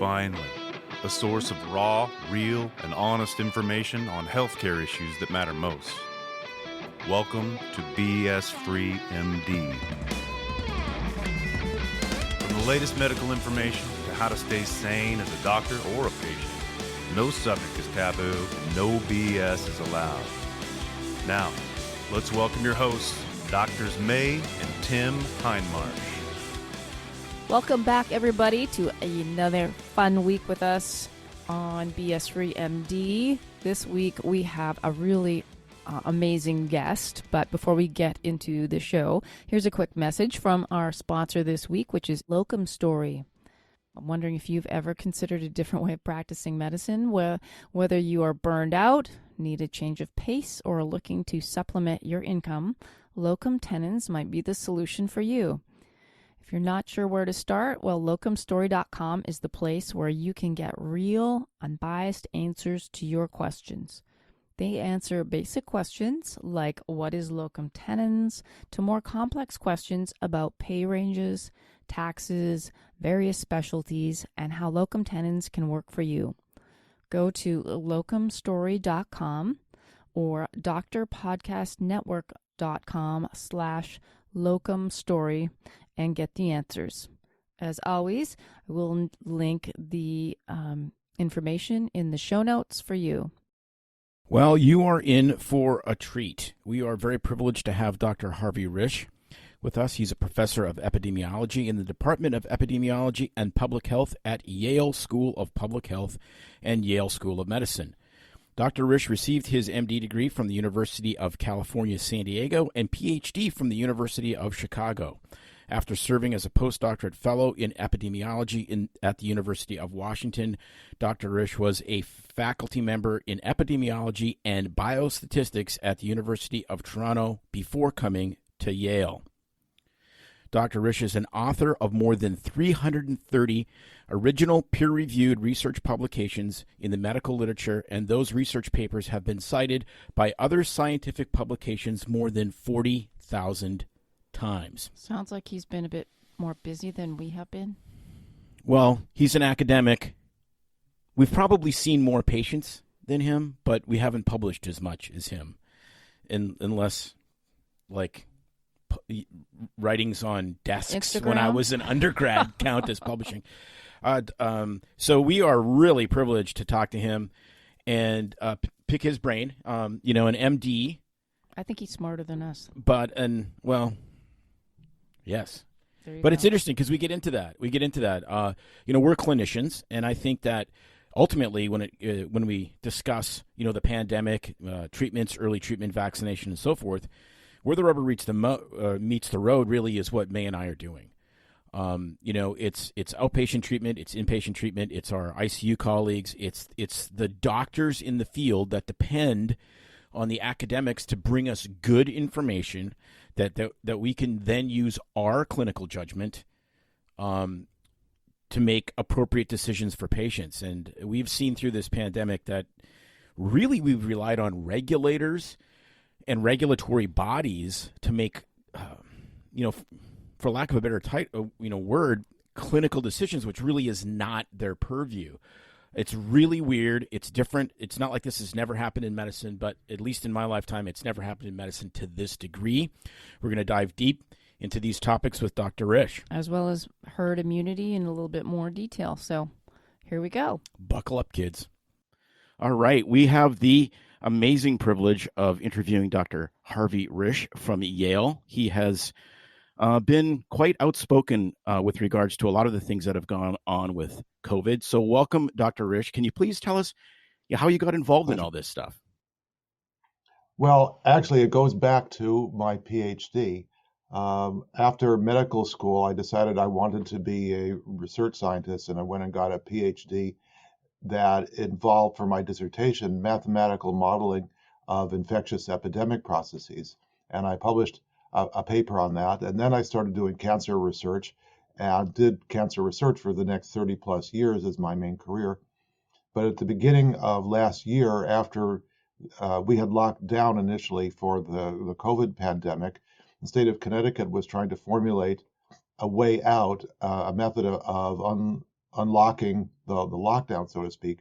finally, a source of raw, real, and honest information on healthcare issues that matter most. Welcome to BS Free MD. From the latest medical information to how to stay sane as a doctor or a patient, no subject is taboo, no BS is allowed. Now, let's welcome your hosts, Doctors May and Tim Hindmarsh. Welcome back, everybody, to another fun week with us on BS Free MD. This week, we have a really amazing guest. But before we get into the show, here's a quick message from our sponsor this week, which is Locum Story. I'm wondering if you've ever considered a different way of practicing medicine, whether you are burned out, need a change of pace, or are looking to supplement your income. Locum tenens might be the solution for you. If you're not sure where to start, well, locumstory.com is the place where you can get real, unbiased answers to your questions. They answer basic questions like what is locum tenens to more complex questions about pay ranges, taxes, various specialties, and how locum tenens can work for you. Go to locumstory.com or drpodcastnetwork.com/locumstory and get the answers. As always, I will link the information in the show notes for you. Well, you are in for a treat. We are very privileged to have Dr. Harvey Risch with us. He's a professor of epidemiology in the Department of Epidemiology and Public Health at Yale School of Public Health and Yale School of Medicine. Dr. Risch received his MD degree from the University of California, San Diego, and PhD from the University of Chicago. After serving as a postdoctorate fellow in epidemiology at the University of Washington, Dr. Risch was a faculty member in epidemiology and biostatistics at the University of Toronto before coming to Yale. Dr. Risch is an author of more than 330 original peer-reviewed research publications in the medical literature, and those research papers have been cited by other scientific publications more than 40,000 times. Sounds like he's been a bit more busy than we have been. Well, he's an academic. We've probably seen more patients than him, but we haven't published as much as him, unless, like, writings on desks Instagram? When I was an undergrad count as publishing. So we are really privileged to talk to him and pick his brain. An MD. I think he's smarter than us. Yes. But go. It's interesting because we get into that. We're clinicians, and I think that ultimately when we discuss, the pandemic, treatments, early treatment, vaccination, and so forth, where the rubber meets the road really is what May and I are doing. It's outpatient treatment, it's inpatient treatment, it's our ICU colleagues, it's the doctors in the field that depend on the academics to bring us good information that we can then use our clinical judgment to make appropriate decisions for patients. And we've seen through this pandemic that really we've relied on regulators and regulatory bodies to make, for lack of a better word, clinical decisions, which really is not their purview. It's really weird. It's different. It's not like this has never happened in medicine, but at least in my lifetime, it's never happened in medicine to this degree. We're going to dive deep into these topics with Dr. Risch. As well as herd immunity in a little bit more detail. So here we go. Buckle up, kids. All right. We have the amazing privilege of interviewing Dr. Harvey Risch from Yale. He has been quite outspoken with regards to a lot of the things that have gone on with COVID. So welcome, Dr. Risch. Can you please tell us how you got involved in all this stuff? Well, actually, it goes back to my PhD. After medical school, I decided I wanted to be a research scientist, and I went and got a PhD that involved, for my dissertation, mathematical modeling of infectious epidemic processes. And I published a paper on that. And then I started doing cancer research and did cancer research for the next 30 plus years as my main career. But at the beginning of last year, after we had locked down initially for the COVID pandemic, the state of Connecticut was trying to formulate a way out, a method of unlocking the lockdown, so to speak.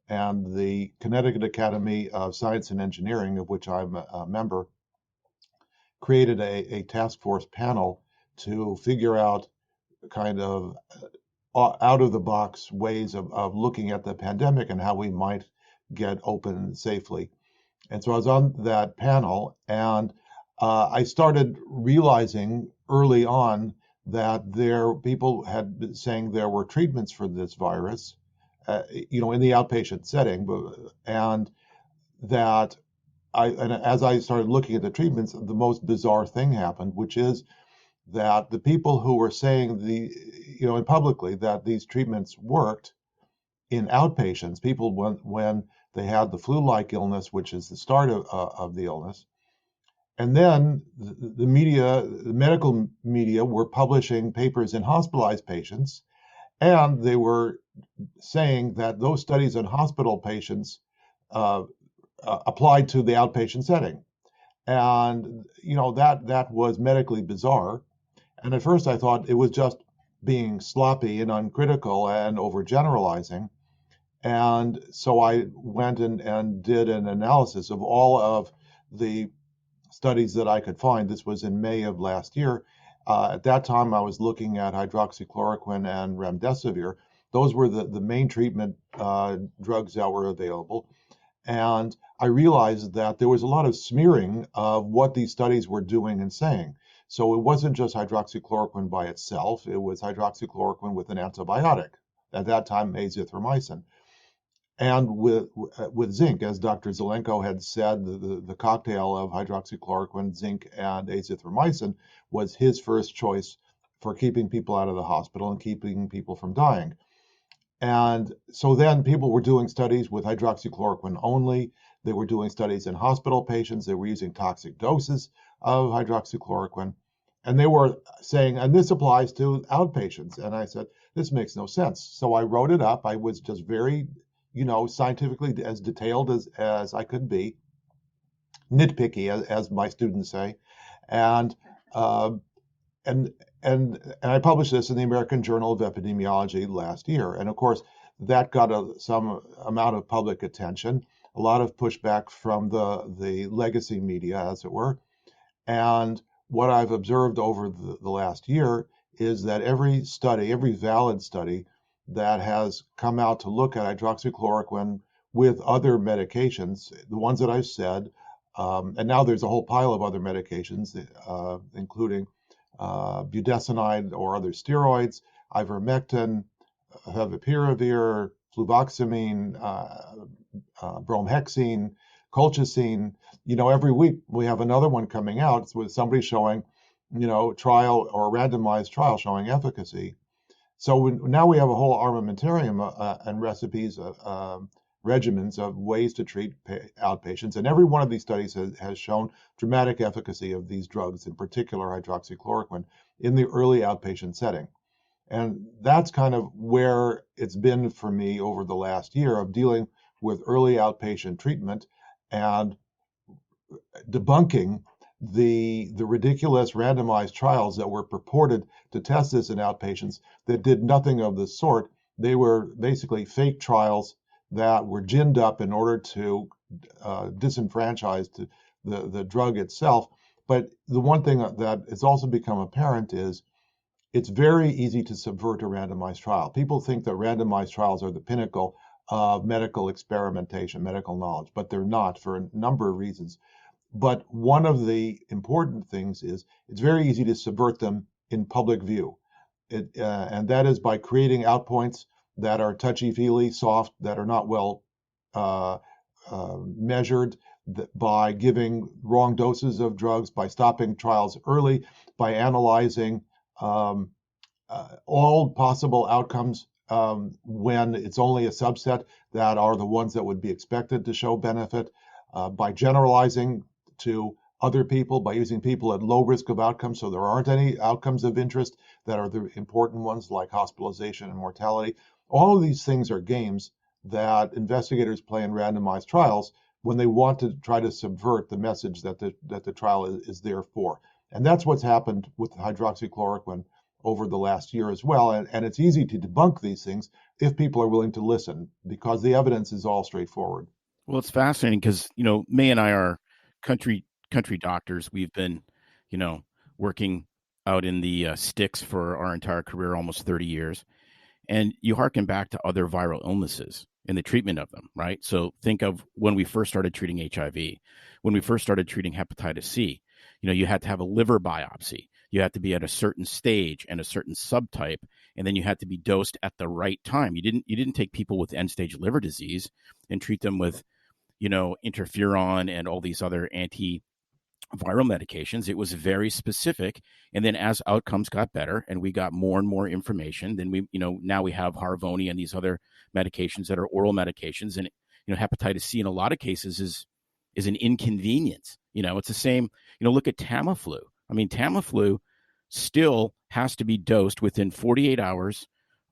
And the Connecticut Academy of Science and Engineering, of which I'm a member, created a task force panel to figure out kind of out of the box ways of looking at the pandemic and how we might get open safely. And so I was on that panel, and I started realizing early on that people had been saying there were treatments for this virus, in the outpatient setting, and that and as I started looking at the treatments, the most bizarre thing happened, which is that the people who were saying and publicly that these treatments worked in outpatients, people when they had the flu-like illness, which is the start of the illness, and then the medical media were publishing papers in hospitalized patients, and they were saying that those studies in hospital patients applied to the outpatient setting. And that was medically bizarre. And at first I thought it was just being sloppy and uncritical and overgeneralizing. And so I went and did an analysis of all of the studies that I could find. This was in May of last year. At that time, I was looking at hydroxychloroquine and remdesivir. Those were the main treatment drugs that were available. And I realized that there was a lot of smearing of what these studies were doing and saying. So it wasn't just hydroxychloroquine by itself, it was hydroxychloroquine with an antibiotic, at that time azithromycin. And with zinc, as Dr. Zelenko had said, the cocktail of hydroxychloroquine, zinc, and azithromycin was his first choice for keeping people out of the hospital and keeping people from dying. And so then people were doing studies with hydroxychloroquine only. They were doing studies in hospital patients. They were using toxic doses of hydroxychloroquine. And they were saying, and this applies to outpatients. And I said, this makes no sense. So I wrote it up. I was just very, scientifically as detailed as I could be, nitpicky, as my students say. And I published this in the American Journal of Epidemiology last year. And of course, that got some amount of public attention, a lot of pushback from the legacy media, as it were. And what I've observed over the last year is that every valid study that has come out to look at hydroxychloroquine with other medications, the ones that I've said, and now there's a whole pile of other medications, including budesonide or other steroids, ivermectin, favipiravir, fluvoxamine, bromhexine, colchicine. Every week we have another one coming out with somebody showing, trial or randomized trial showing efficacy. So now we have a whole armamentarium and recipes, regimens of ways to treat outpatients. And every one of these studies has shown dramatic efficacy of these drugs, in particular hydroxychloroquine, in the early outpatient setting. And that's kind of where it's been for me over the last year of dealing with early outpatient treatment and debunking the ridiculous randomized trials that were purported to test this in outpatients that did nothing of the sort. They were basically fake trials that were ginned up in order to disenfranchise the drug itself. But the one thing that has also become apparent is it's very easy to subvert a randomized trial. People think that randomized trials are the pinnacle of medical experimentation, medical knowledge, but they're not for a number of reasons. But one of the important things is it's very easy to subvert them in public view. And that is by creating outpoints that are touchy-feely, soft, that are not well measured, by giving wrong doses of drugs, by stopping trials early, by analyzing all possible outcomes when it's only a subset that are the ones that would be expected to show benefit, by generalizing to other people, by using people at low risk of outcomes, so there aren't any outcomes of interest that are the important ones like hospitalization and mortality. All of these things are games that investigators play in randomized trials when they want to try to subvert the message that the trial is there for. And that's what's happened with hydroxychloroquine over the last year as well. And it's easy to debunk these things if people are willing to listen, because the evidence is all straightforward. Well, it's fascinating because, May and I are country doctors. We've been, working out in the sticks for our entire career, almost 30 years. And you harken back to other viral illnesses and the treatment of them, right? So think of when we first started treating HIV, when we first started treating hepatitis C, you had to have a liver biopsy. You had to be at a certain stage and a certain subtype, and then you had to be dosed at the right time. You didn't take people with end-stage liver disease and treat them with, interferon and all these other antiviral medications. It was very specific. And then as outcomes got better and we got more and more information, then now we have Harvoni and these other medications that are oral medications. And, hepatitis C in a lot of cases is an inconvenience. It's the same, look at Tamiflu. I mean, Tamiflu still has to be dosed within 48 hours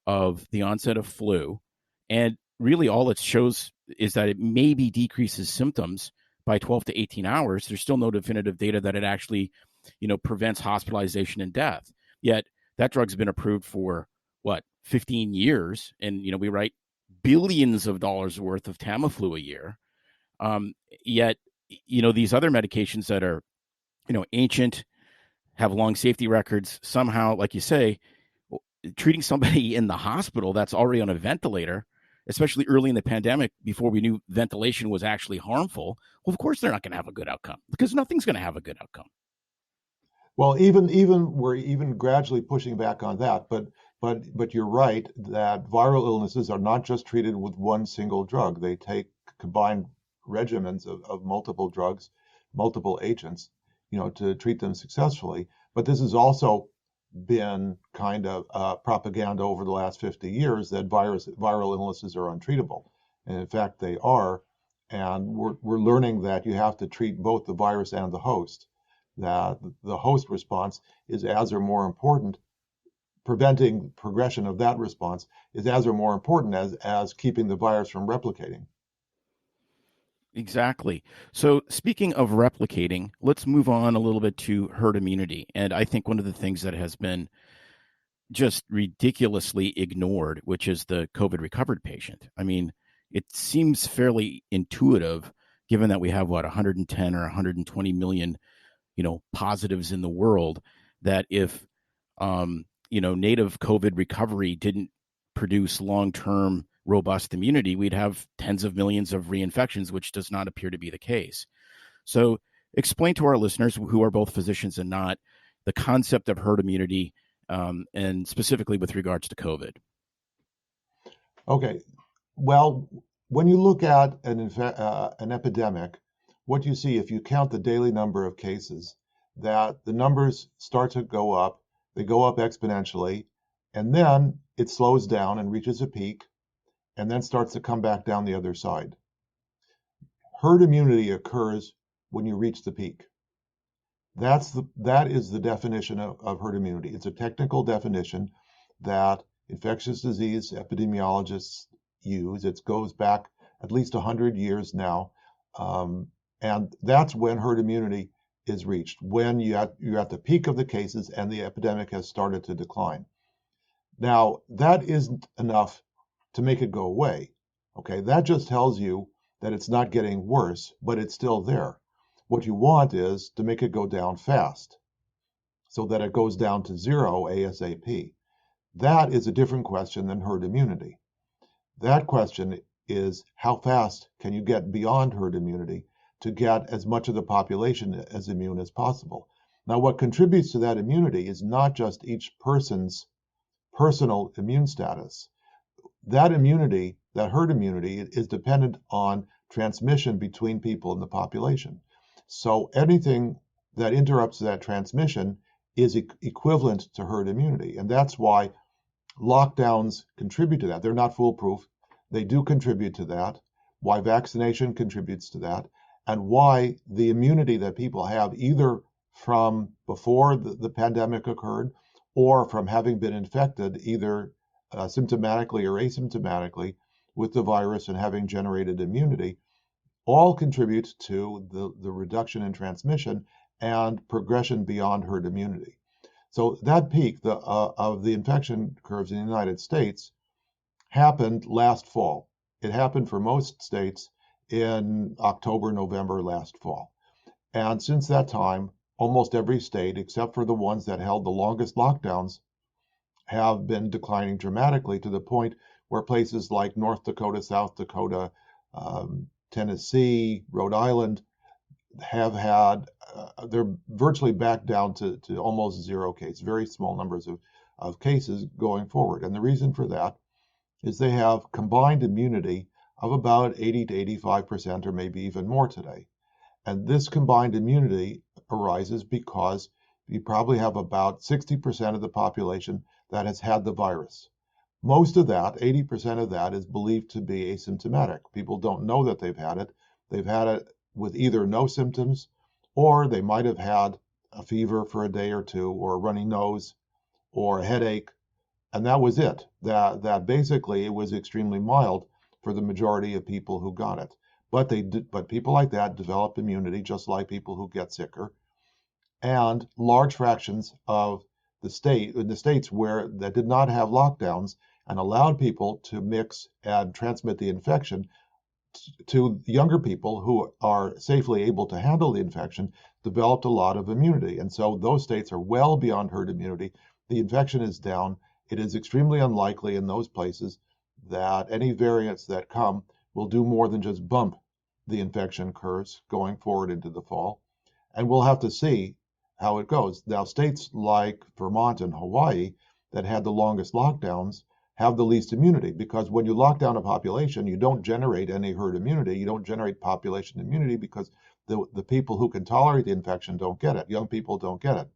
of the onset of flu. And really all it shows is that it maybe decreases symptoms by 12 to 18 hours. There's still no definitive data that it actually, prevents hospitalization and death. Yet that drug's been approved for 15 years. And, we write billions of dollars worth of Tamiflu a year. Yet, these other medications that are, ancient, have long safety records, somehow, like you say, treating somebody in the hospital that's already on a ventilator, especially early in the pandemic, before we knew ventilation was actually harmful, well, of course they're not going to have a good outcome, because nothing's going to have a good outcome. Well, we're gradually pushing back on that, but you're right that viral illnesses are not just treated with one single drug. They take combined regimens of multiple drugs, multiple agents, to treat them successfully. But this has also been kind of propaganda over the last 50 years that viral illnesses are untreatable. And in fact, they are. And we're learning that you have to treat both the virus and the host, that the host response is as or more important. Preventing progression of that response is as or more important as keeping the virus from replicating. Exactly. So speaking of replicating, let's move on a little bit to herd immunity. And I think one of the things that has been just ridiculously ignored, which is the COVID recovered patient. I mean, it seems fairly intuitive, given that we have 110 or 120 million, positives in the world, that if, native COVID recovery didn't produce long-term robust immunity, we'd have tens of millions of reinfections, which does not appear to be the case. So explain to our listeners, who are both physicians and not, the concept of herd immunity, and specifically with regards to COVID. Okay. Well, when you look at an epidemic, what you see, if you count the daily number of cases, that the numbers start to go up. They go up exponentially, and then it slows down and reaches a peak, and then starts to come back down the other side. Herd immunity occurs when you reach the peak. That is the definition of herd immunity. It's a technical definition that infectious disease epidemiologists use. It goes back at least 100 years now, and that's when herd immunity is reached, when you're at the peak of the cases and the epidemic has started to decline. Now, that isn't enough to make it go away. Okay, that just tells you that it's not getting worse, but it's still there. What you want is to make it go down fast, so that it goes down to zero ASAP. That is a different question than herd immunity. That question is, how fast can you get beyond herd immunity to get as much of the population as immune as possible? Now, what contributes to that immunity is not just each person's personal immune status. That immunity, that herd immunity, is dependent on transmission between people in the population. So anything that interrupts that transmission is equivalent to herd immunity. And that's why lockdowns contribute to that. They're not foolproof. They do contribute to that. Why vaccination contributes to that. And why the immunity that people have, either from before the pandemic occurred or from having been infected, either symptomatically or asymptomatically with the virus and having generated immunity, all contribute to the reduction in transmission and progression beyond herd immunity. So that peak of the infection curves in the United States happened last fall. It happened for most states in October, November last fall. And since that time, almost every state, except for the ones that held the longest lockdowns, have been declining dramatically to the point where places like North Dakota, South Dakota, Tennessee, Rhode Island have had, they're virtually back down to almost zero cases, very small numbers of cases going forward. And the reason for that is they have combined immunity of about 80 to 85%, or maybe even more today. And this combined immunity arises because you probably have about 60% of the population that has had the virus. Most of that, 80% of that, is believed to be asymptomatic. People don't know that they've had it. They've had it with either no symptoms, or they might have had a fever for a day or two, or a runny nose, or a headache, and that was it. That basically it was extremely mild for the majority of people who got it. But people like that develop immunity, just like people who get sicker. And large fractions of the states where that did not have lockdowns and allowed people to mix and transmit the infection to younger people who are safely able to handle the infection, developed a lot of immunity. And so those states are well beyond herd immunity. The infection is down. It is extremely unlikely in those places that any variants that come will do more than just bump the infection curves going forward into the fall. And we'll have to see how it goes. Now, states like Vermont and Hawaii that had the longest lockdowns have the least immunity, because when you lock down a population, you don't generate any herd immunity. You don't generate population immunity because the people who can tolerate the infection don't get it. Young people don't get it.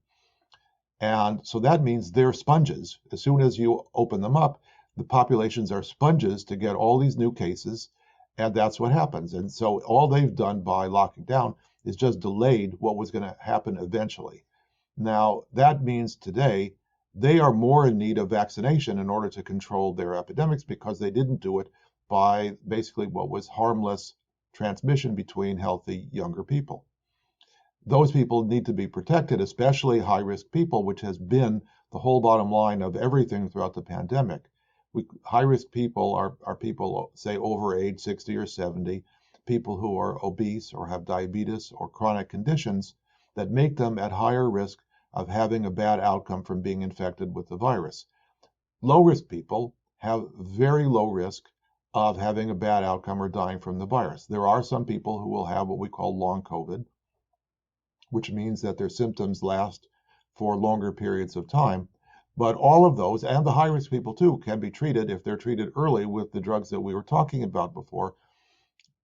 And so that means they're sponges. As soon as you open them up, the populations are sponges to get all these new cases, and that's what happens. And so all they've done by locking down is just delayed what was going to happen eventually. Now, that means today they are more in need of vaccination in order to control their epidemics, because they didn't do it by basically what was harmless transmission between healthy younger people. Those people need to be protected, especially high-risk people, which has been the whole bottom line of everything throughout the pandemic. High-risk people are people, say, over age 60 or 70, people who are obese or have diabetes or chronic conditions that make them at higher risk of having a bad outcome from being infected with the virus. Low-risk people have very low risk of having a bad outcome or dying from the virus. There are some people who will have what we call long COVID, which means that their symptoms last for longer periods of time. But all of those, and the high-risk people too, can be treated if they're treated early with the drugs that we were talking about before,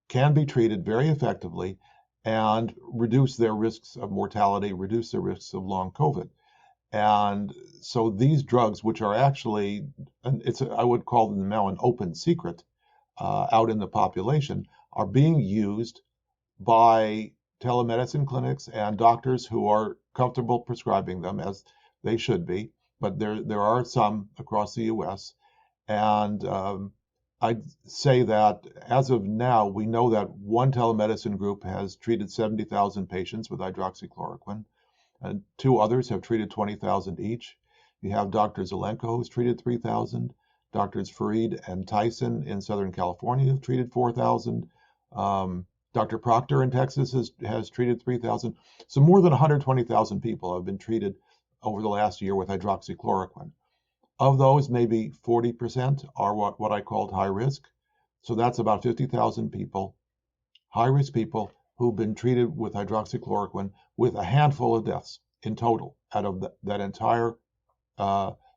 can be treated very effectively and reduce their risks of mortality, reduce their risks of long COVID. And so these drugs, which are actually, I would call them now an open secret out in the population, are being used by telemedicine clinics and doctors who are comfortable prescribing them, as they should be. But there are some across the U.S. And I'd say that as of now, we know that one telemedicine group has treated 70,000 patients with hydroxychloroquine, and two others have treated 20,000 each. You have Dr. Zelenko, who's treated 3,000. Doctors Farid and Tyson in Southern California have treated 4,000. Dr. Proctor in Texas has treated 3,000. So more than 120,000 people have been treated over the last year with hydroxychloroquine. Of those, maybe 40% are what I called high risk. So that's about 50,000 people, high risk people, who've been treated with hydroxychloroquine, with a handful of deaths in total out of that entire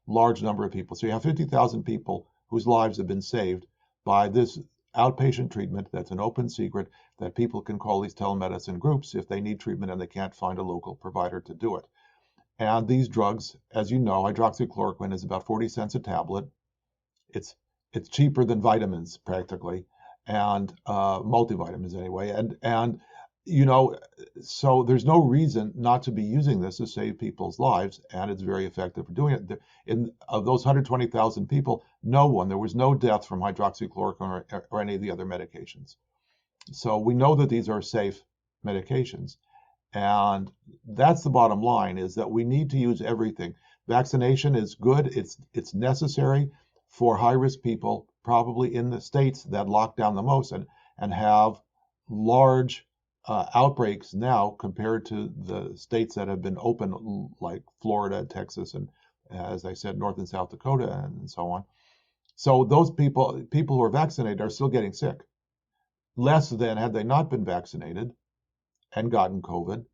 large number of people. So you have 50,000 people whose lives have been saved by this outpatient treatment that's an open secret that people can call these telemedicine groups if they need treatment and they can't find a local provider to do it. And these drugs, as you know, hydroxychloroquine is about 40 cents a tablet. It's cheaper than vitamins practically, and multivitamins anyway. And you know, so there's no reason not to be using this to save people's lives, and it's very effective for doing it. Of those 120,000 people, there was no death from hydroxychloroquine or any of the other medications. So we know that these are safe medications. And that's the bottom line, is that we need to use everything. Vaccination is good. It's necessary for high-risk people, probably in the states that lock down the most and have large outbreaks now compared to the states that have been open, like Florida, Texas, and as I said, North and South Dakota, and so on. So those people who are vaccinated are still getting sick, less than had they not been vaccinated and gotten COVID.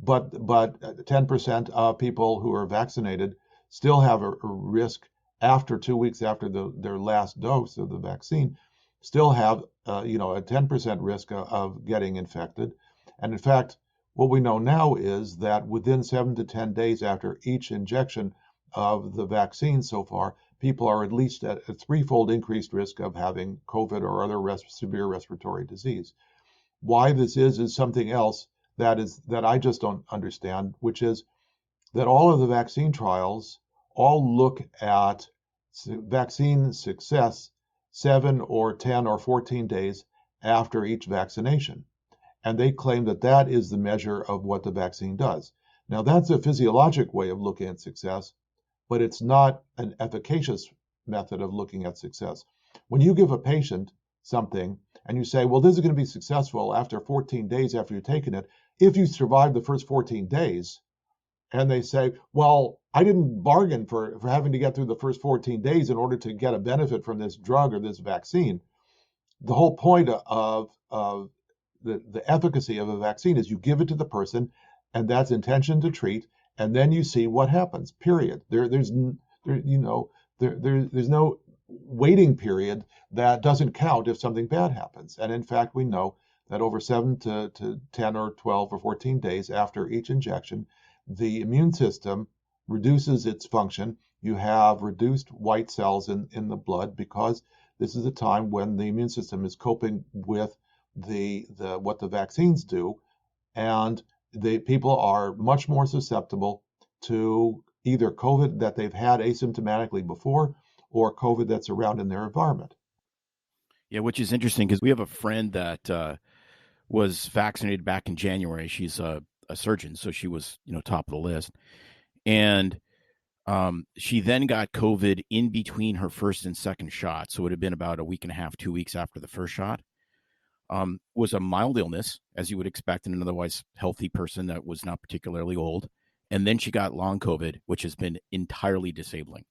But 10% of people who are vaccinated still have a risk after 2 weeks after their last dose of the vaccine, still have a 10% risk of getting infected. And in fact, what we know now is that within 7 to 10 days after each injection of the vaccine so far, people are at least at a threefold increased risk of having COVID or other severe respiratory disease. Why this is something else that I just don't understand, which is that all of the vaccine trials all look at vaccine success 7 or 10 or 14 days after each vaccination. And they claim that that is the measure of what the vaccine does. Now, that's a physiologic way of looking at success, but it's not an efficacious method of looking at success. When you give a patient something and you say, well, this is going to be successful after 14 days after you've taken it, if you survive the first 14 days, and they say, well, I didn't bargain for having to get through the first 14 days in order to get a benefit from this drug or this vaccine. The whole point of the efficacy of a vaccine is you give it to the person, and that's intention to treat, and then you see what happens, period. There's no waiting period that doesn't count if something bad happens. And in fact, we know that over 7 to 10 or 12 or 14 days after each injection, the immune system reduces its function. You have reduced white cells in the blood because this is a time when the immune system is coping with what the vaccines do, and the people are much more susceptible to either COVID that they've had asymptomatically before or COVID that's around in their environment. Yeah, which is interesting because we have a friend that was vaccinated back in January. She's a surgeon, so she was top of the list, and she then got COVID in between her first and second shot. So it would have been about a week and a half, 2 weeks after the first shot. Was a mild illness, as you would expect in an otherwise healthy person that was not particularly old. And then she got long COVID, which has been entirely disabling.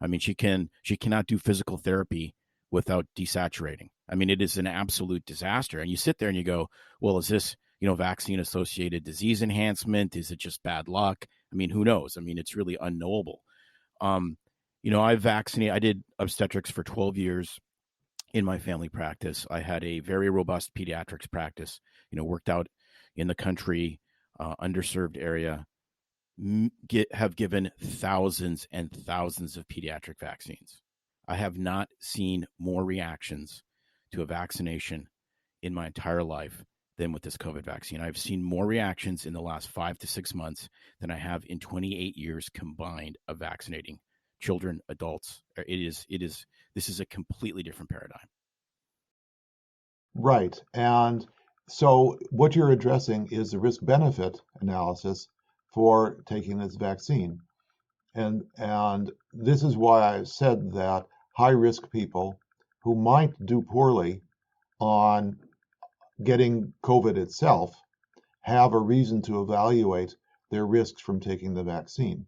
I mean, she cannot do physical therapy without desaturating. I mean, it is an absolute disaster. And you sit there and you go, well, is this, vaccine-associated disease enhancement? Is it just bad luck? I mean, who knows? I mean, it's really unknowable. I did obstetrics for 12 years in my family practice. I had a very robust pediatrics practice, worked out in the country, underserved area, have given thousands and thousands of pediatric vaccines. I have not seen more reactions to a vaccination in my entire life than with this COVID vaccine. I've seen more reactions in the last 5 to 6 months than I have in 28 years combined of vaccinating children, adults. This is a completely different paradigm. Right. And so what you're addressing is the risk-benefit analysis for taking this vaccine. And this is why I said that high-risk people who might do poorly on getting COVID itself have a reason to evaluate their risks from taking the vaccine.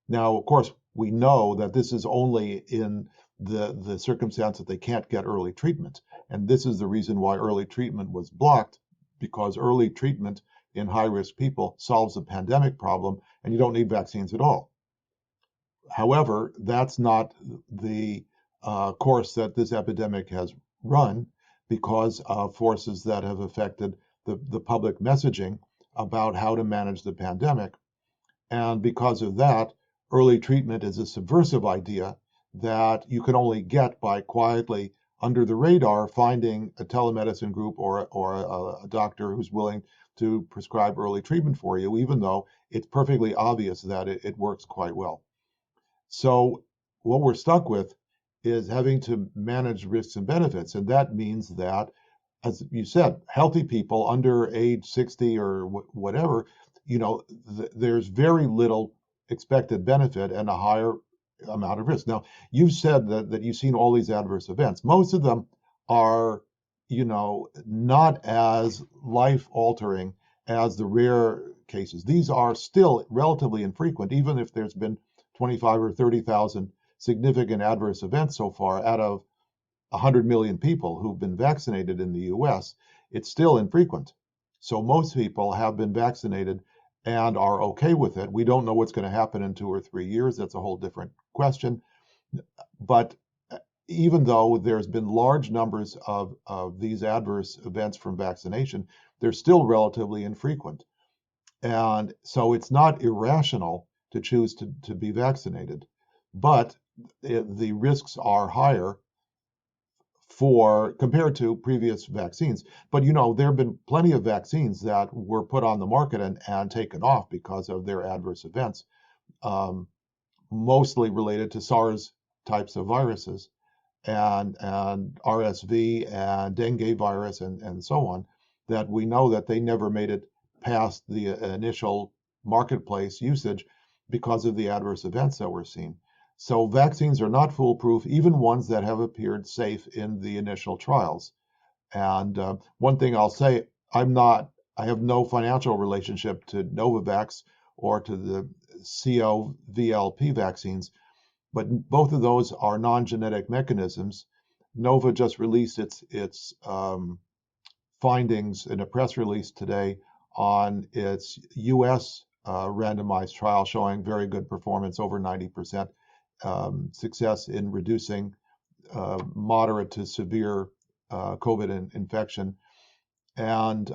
Now, of course, we know that this is only in the circumstance that they can't get early treatment. And this is the reason why early treatment was blocked, because early treatment in high-risk people solves the pandemic problem, and you don't need vaccines at all. However, that's not the course that this epidemic has run, because of forces that have affected the public messaging about how to manage the pandemic. And because of that, early treatment is a subversive idea that you can only get by quietly under the radar finding a telemedicine group or a doctor who's willing to prescribe early treatment for you, even though it's perfectly obvious that it works quite well. So what we're stuck with is having to manage risks and benefits. And that means that, as you said, healthy people under age 60 or whatever, there's very little expected benefit and a higher amount of risk. Now, you've said that you've seen all these adverse events. Most of them are, not as life altering as the rare cases. These are still relatively infrequent, even if there's been 25 or 30,000 significant adverse events so far out of 100 million people who've been vaccinated in the US. It's still infrequent. So most people have been vaccinated and are okay with it. We don't know what's going to happen in 2 or 3 years. That's a whole different question. But even though there's been large numbers of these adverse events from vaccination, they're still relatively infrequent. And so it's not irrational to choose to be vaccinated, but the risks are higher for compared to previous vaccines. But there have been plenty of vaccines that were put on the market and taken off because of their adverse events, mostly related to SARS types of viruses and RSV and dengue virus and so on, that we know that they never made it past the initial marketplace usage because of the adverse events that were seen. So vaccines are not foolproof, even ones that have appeared safe in the initial trials. And one thing I'll say, I have no financial relationship to Novavax or to the COVLP vaccines, but both of those are non-genetic mechanisms. Nova just released its findings in a press release today on its US randomized trial showing very good performance, over 90% success in reducing moderate to severe COVID infection, and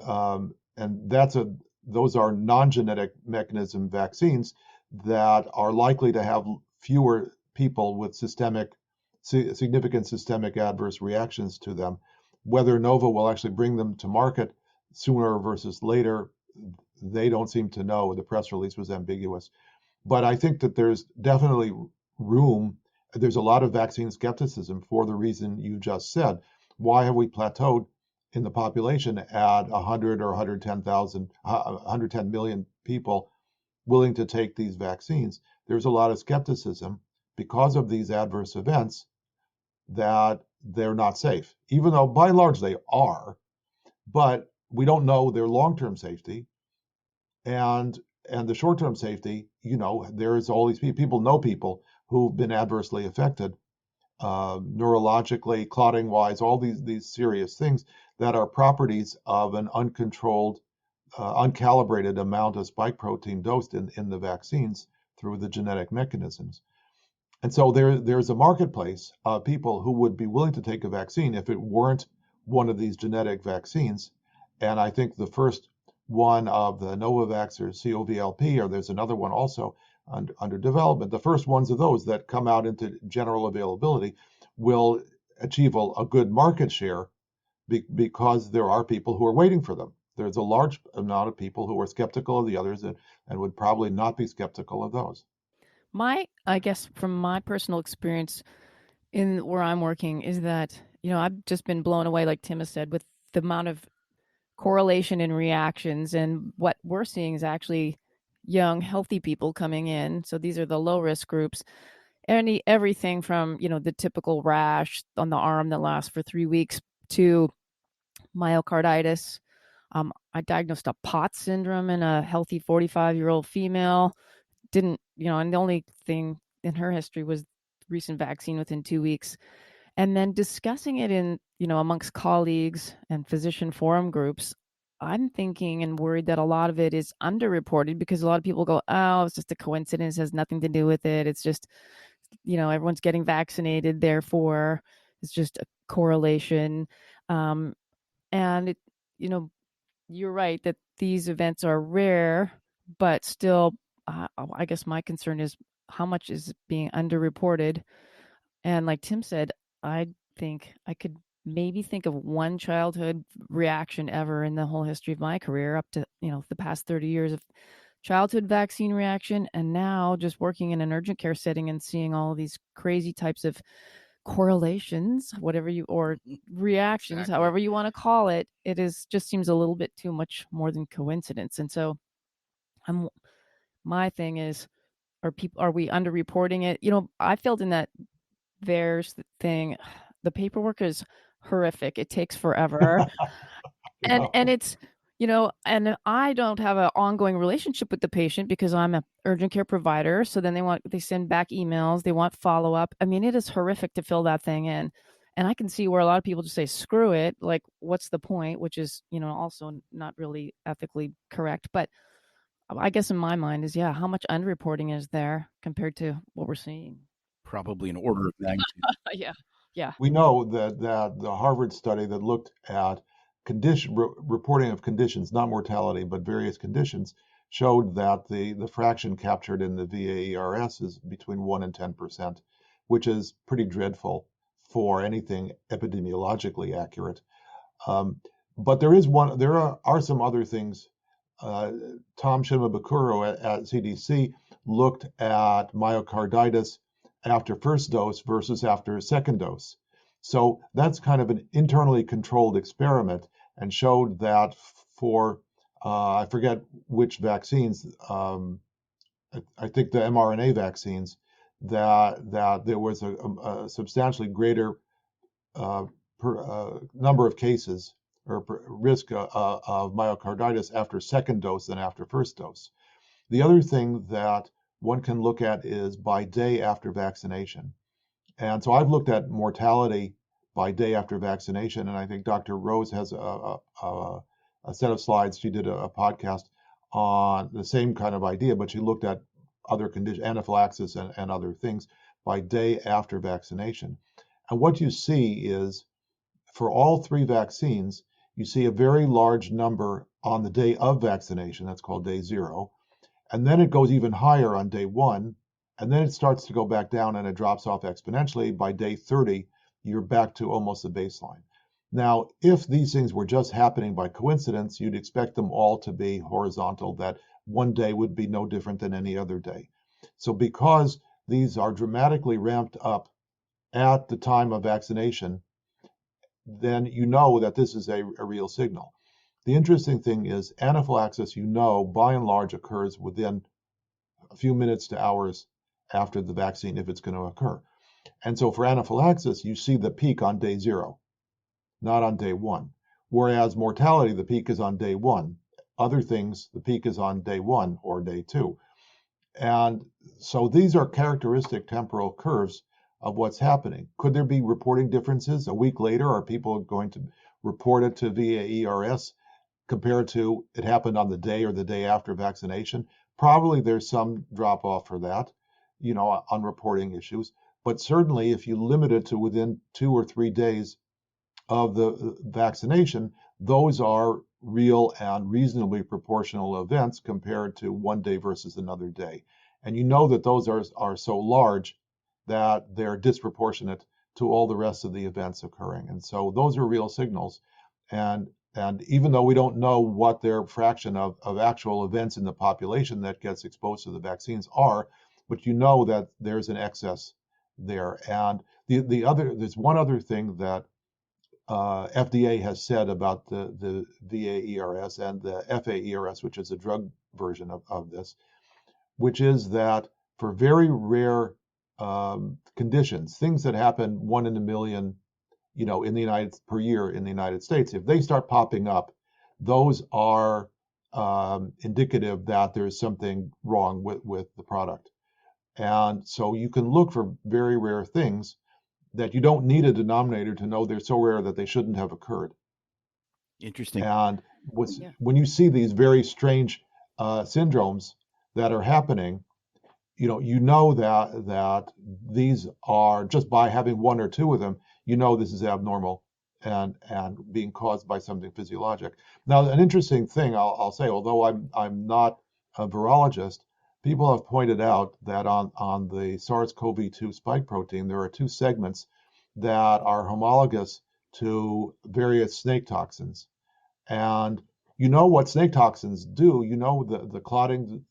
those are non-genetic mechanism vaccines that are likely to have fewer people with significant systemic adverse reactions to them. Whether Nova will actually bring them to market sooner versus later, they don't seem to know. The press release was ambiguous. But I think that there's definitely room. There's a lot of vaccine skepticism for the reason you just said. Why have we plateaued in the population at 100 or 110 million people willing to take these vaccines? There's a lot of skepticism because of these adverse events that they're not safe, even though by and large they are, but we don't know their long-term safety. And the short-term safety, there's all these people know people who've been adversely affected, neurologically, clotting-wise, all these serious things that are properties of an uncontrolled, uncalibrated amount of spike protein dosed in the vaccines through the genetic mechanisms. And so there's a marketplace of people who would be willing to take a vaccine if it weren't one of these genetic vaccines. And I think the first one of the Novavax or COVLP, or there's another one also under development, the first ones of those that come out into general availability will achieve a good market share because there are people who are waiting for them. There's a large amount of people who are skeptical of the others and would probably not be skeptical of those. I guess from my personal experience in where I'm working is that, I've just been blown away, like Tim has said, with the amount of correlation in reactions. And what we're seeing is actually young, healthy people coming in. So these are the low risk groups. Everything from, the typical rash on the arm that lasts for 3 weeks to myocarditis. I diagnosed a POTS syndrome in a healthy 45-year-old female. And the only thing in her history was recent vaccine within 2 weeks. And then discussing it in, amongst colleagues and physician forum groups, I'm thinking and worried that a lot of it is underreported because a lot of people go, oh, it's just a coincidence, it has nothing to do with it. It's just, everyone's getting vaccinated, therefore it's just a correlation. And it, you're right that these events are rare, but still, I guess my concern is how much is being underreported. And like Tim said, I think I could maybe think of one childhood reaction ever in the whole history of my career up to, the past 30 years of childhood vaccine reaction. And now just working in an urgent care setting and seeing all these crazy types of correlations, or reactions, Exactly. however you want to call it, just seems a little bit too much more than coincidence. And so my thing is, are we underreporting it? I filled in that VAERS thing. The paperwork is horrific. It takes forever. And it's, and I don't have an ongoing relationship with the patient because I'm an urgent care provider. So then they send back emails. They want follow up. I mean, it is horrific to fill that thing in. And I can see where a lot of people just say, screw it. Like, what's the point? Which is, also not really ethically correct. But I guess in my mind is, how much underreporting is there compared to what we're seeing? Probably an order of magnitude. Yeah. We know that the Harvard study that looked at reporting of conditions, not mortality, but various conditions, showed that the fraction captured in the VAERS is between 1 and 10%, which is pretty dreadful for anything epidemiologically accurate. But there are some other things. Tom Shimabukuro at CDC looked at myocarditis after first dose versus after second dose. So that's kind of an internally controlled experiment, and showed that for I forget which vaccines, I think the mRNA vaccines, that there was a substantially greater number of cases or risk of myocarditis after second dose than after first dose. The other thing that one can look at is by day after vaccination. And so I've looked at mortality by day after vaccination, and I think Dr. Rose has a set of slides. She did a podcast on the same kind of idea, but she looked at other conditions, anaphylaxis and other things by day after vaccination. And what you see is, for all three vaccines, you see a very large number on the day of vaccination. That's called day 0. And then it goes even higher on day 1. And then it starts to go back down and it drops off exponentially. By day 30, you're back to almost the baseline. Now, if these things were just happening by coincidence, you'd expect them all to be horizontal, that one day would be no different than any other day. So because these are dramatically ramped up at the time of vaccination, then you know that this is a real signal. The interesting thing is anaphylaxis, by and large, occurs within a few minutes to hours after the vaccine, if it's going to occur. And so for anaphylaxis, you see the peak on day 0, not on day 1. Whereas mortality, the peak is on day 1. Other things, the peak is on day 1 or day 2. And so these are characteristic temporal curves of what's happening. Could there be reporting differences? A week later, are people going to report it to VAERS compared to it happened on the day or the day after vaccination? Probably there's some drop off for that, on reporting issues. But certainly if you limit it to within 2 or 3 days of the vaccination, those are real and reasonably proportional events compared to one day versus another day. And that those are so large that they're disproportionate to all the rest of the events occurring. And so those are real signals. And even though we don't know what their fraction of actual events in the population that gets exposed to the vaccines are, but that there's an excess there. And there's one other thing that FDA has said about the VAERS and the FAERS, which is a drug version of this, which is that for very rare conditions, things that happen 1 in a million, in the per year in the United States, if they start popping up, those are indicative that there's something wrong with the product. And so you can look for very rare things that you don't need a denominator to know they're so rare that they shouldn't have occurred. Interesting. And when you see these very strange syndromes that are happening, that these are, just by having 1 or 2 of them, this is abnormal and being caused by something physiologic. Now, an interesting thing I'll say, although I'm not a virologist, people have pointed out that on the SARS-CoV-2 spike protein, there are 2 segments that are homologous to various snake toxins. And what snake toxins do, the clotting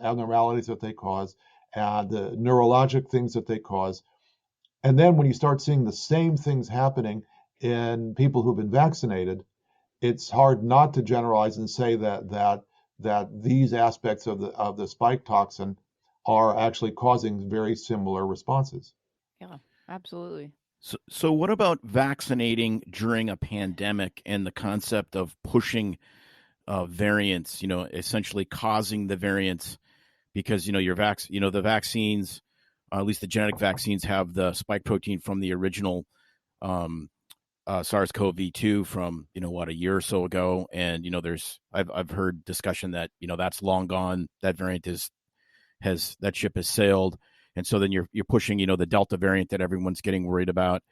abnormalities that they cause and the neurologic things that they cause. And then when you start seeing the same things happening in people who've been vaccinated, it's hard not to generalize and say that these aspects of the spike toxin are actually causing very similar responses. Yeah, absolutely. So what about vaccinating during a pandemic and the concept of pushing variants? Essentially causing the variants because the vaccines, at least the genetic vaccines, have the spike protein from the original um, SARS-CoV-2 from a year or so ago, and I've heard discussion that that's long gone. That variant that ship has sailed, and so then you're pushing the Delta variant that everyone's getting worried about.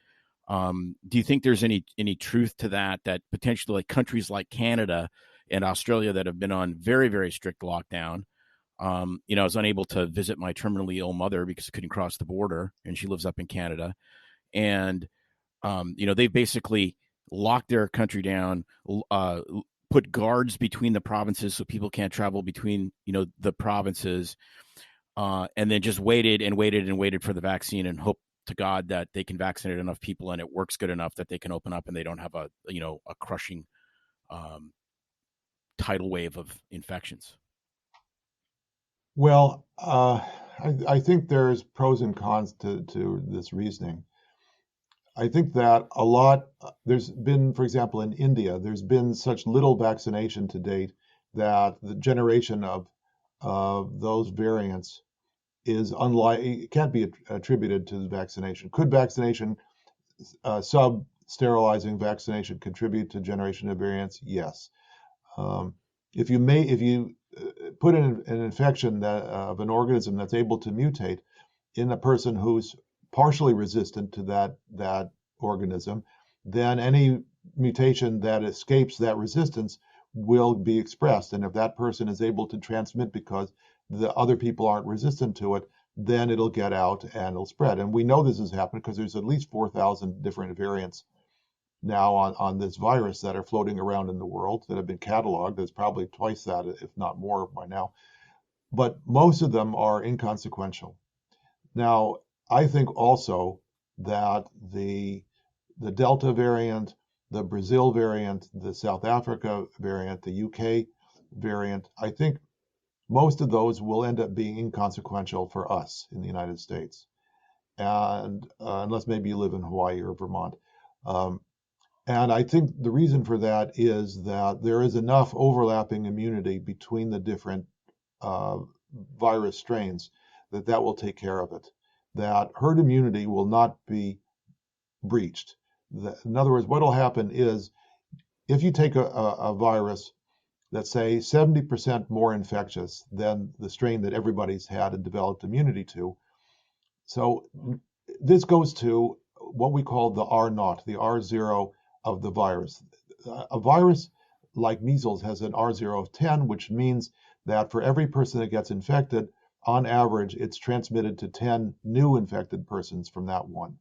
Do you think there's any truth to that potentially like countries like Canada and Australia that have been on very, very strict lockdown? I was unable to visit my terminally ill mother because I couldn't cross the border, and she lives up in Canada. And they basically locked their country down, put guards between the provinces so people can't travel between the provinces, and then just waited and waited and waited for the vaccine and hope to God that they can vaccinate enough people and it works good enough that they can open up and they don't have a crushing tidal wave of infections. Well, I think there's pros and cons to this reasoning. I think that there's been, for example, in India, there's been such little vaccination to date that the generation of those variants is unlikely, it can't be attributed to the vaccination. Could vaccination, sub-sterilizing vaccination, contribute to generation of variants? Yes. If you put in an infection of an organism that's able to mutate in a person who's partially resistant to that organism, then any mutation that escapes that resistance will be expressed. And if that person is able to transmit because the other people aren't resistant to it, then it'll get out and it'll spread. And we know this has happened because there's at least 4,000 different variants now on this virus that are floating around in the world that have been cataloged. There's probably twice that, if not more by now. But most of them are inconsequential. Now, I think also that the Delta variant, the Brazil variant, the South Africa variant, the UK variant, I think most of those will end up being inconsequential for us in the United States. And unless maybe you live in Hawaii or Vermont. And I think the reason for that is that there is enough overlapping immunity between the different virus strains that will take care of it. That herd immunity will not be breached. In other words, what will happen is if you take a virus that's, say, 70% more infectious than the strain that everybody's had and developed immunity to, so this goes to what we call the R0, the R0 of the virus. A virus like measles has an R0 of 10, which means that for every person that gets infected, on average, it's transmitted to 10 new infected persons from that one.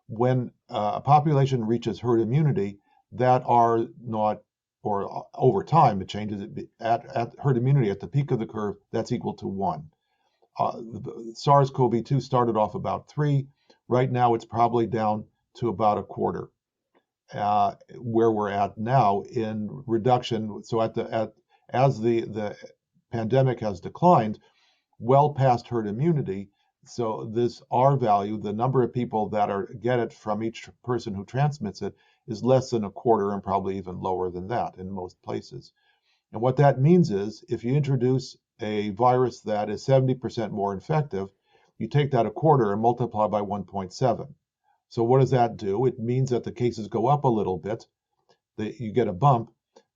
When a population reaches herd immunity, that R0, or over time, it changes. At herd immunity, at the peak of the curve, that's equal to 1. SARS-CoV-2 started off about 3. Right now, it's probably down to about a quarter, where we're at now in reduction. So as the pandemic has declined, well past herd immunity, so this R value, the number of people that get it from each person who transmits it, is less than a quarter and probably even lower than that in most places. And what that means is if you introduce a virus that is 70% more infective, you take that a quarter and multiply by 1.7. So what does that do? It means that the cases go up a little bit, that you get a bump,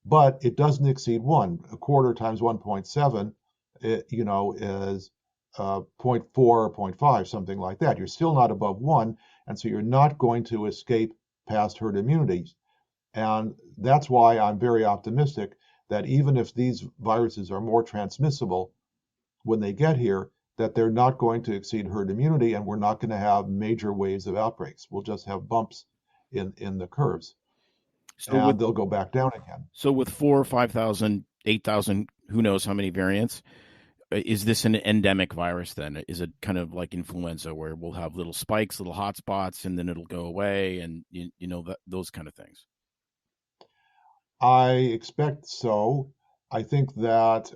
but it doesn't exceed 1. A quarter times 1.7, is 0.4 or 0.5, something like that. You're still not above 1, and so you're not going to escape past herd immunity. And that's why I'm very optimistic that even if these viruses are more transmissible when they get here, that they're not going to exceed herd immunity, and we're not going to have major waves of outbreaks. We'll just have bumps in the curves, and they'll go back down again. So with 4,000 or 5,000, 8,000, who knows how many variants, is this an endemic virus then? Is it kind of like influenza where we'll have little spikes, little hot spots, and then it'll go away, and those kind of things? I expect so. I think that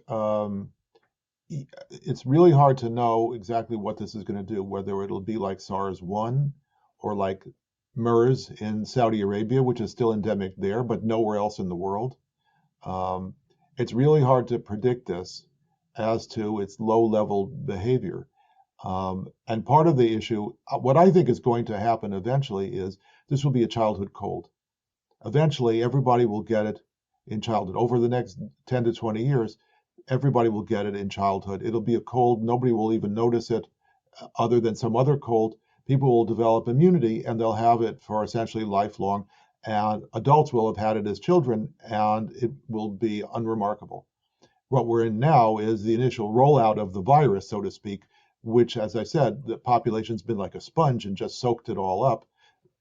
it's really hard to know exactly what this is going to do, whether it'll be like SARS-1 or like MERS in Saudi Arabia, which is still endemic there, but nowhere else in the world. Um, it's really hard to predict this as to its low-level behavior. And part of the issue, what I think is going to happen eventually is this will be a childhood cold. Eventually, everybody will get it in childhood. Over the next 10 to 20 years, everybody will get it in childhood. It'll be a cold. Nobody will even notice it other than some other cold. People will develop immunity and they'll have it for essentially lifelong. And adults will have had it as children and it will be unremarkable. What we're in now is the initial rollout of the virus, so to speak, which, as I said, the population's been like a sponge and just soaked it all up.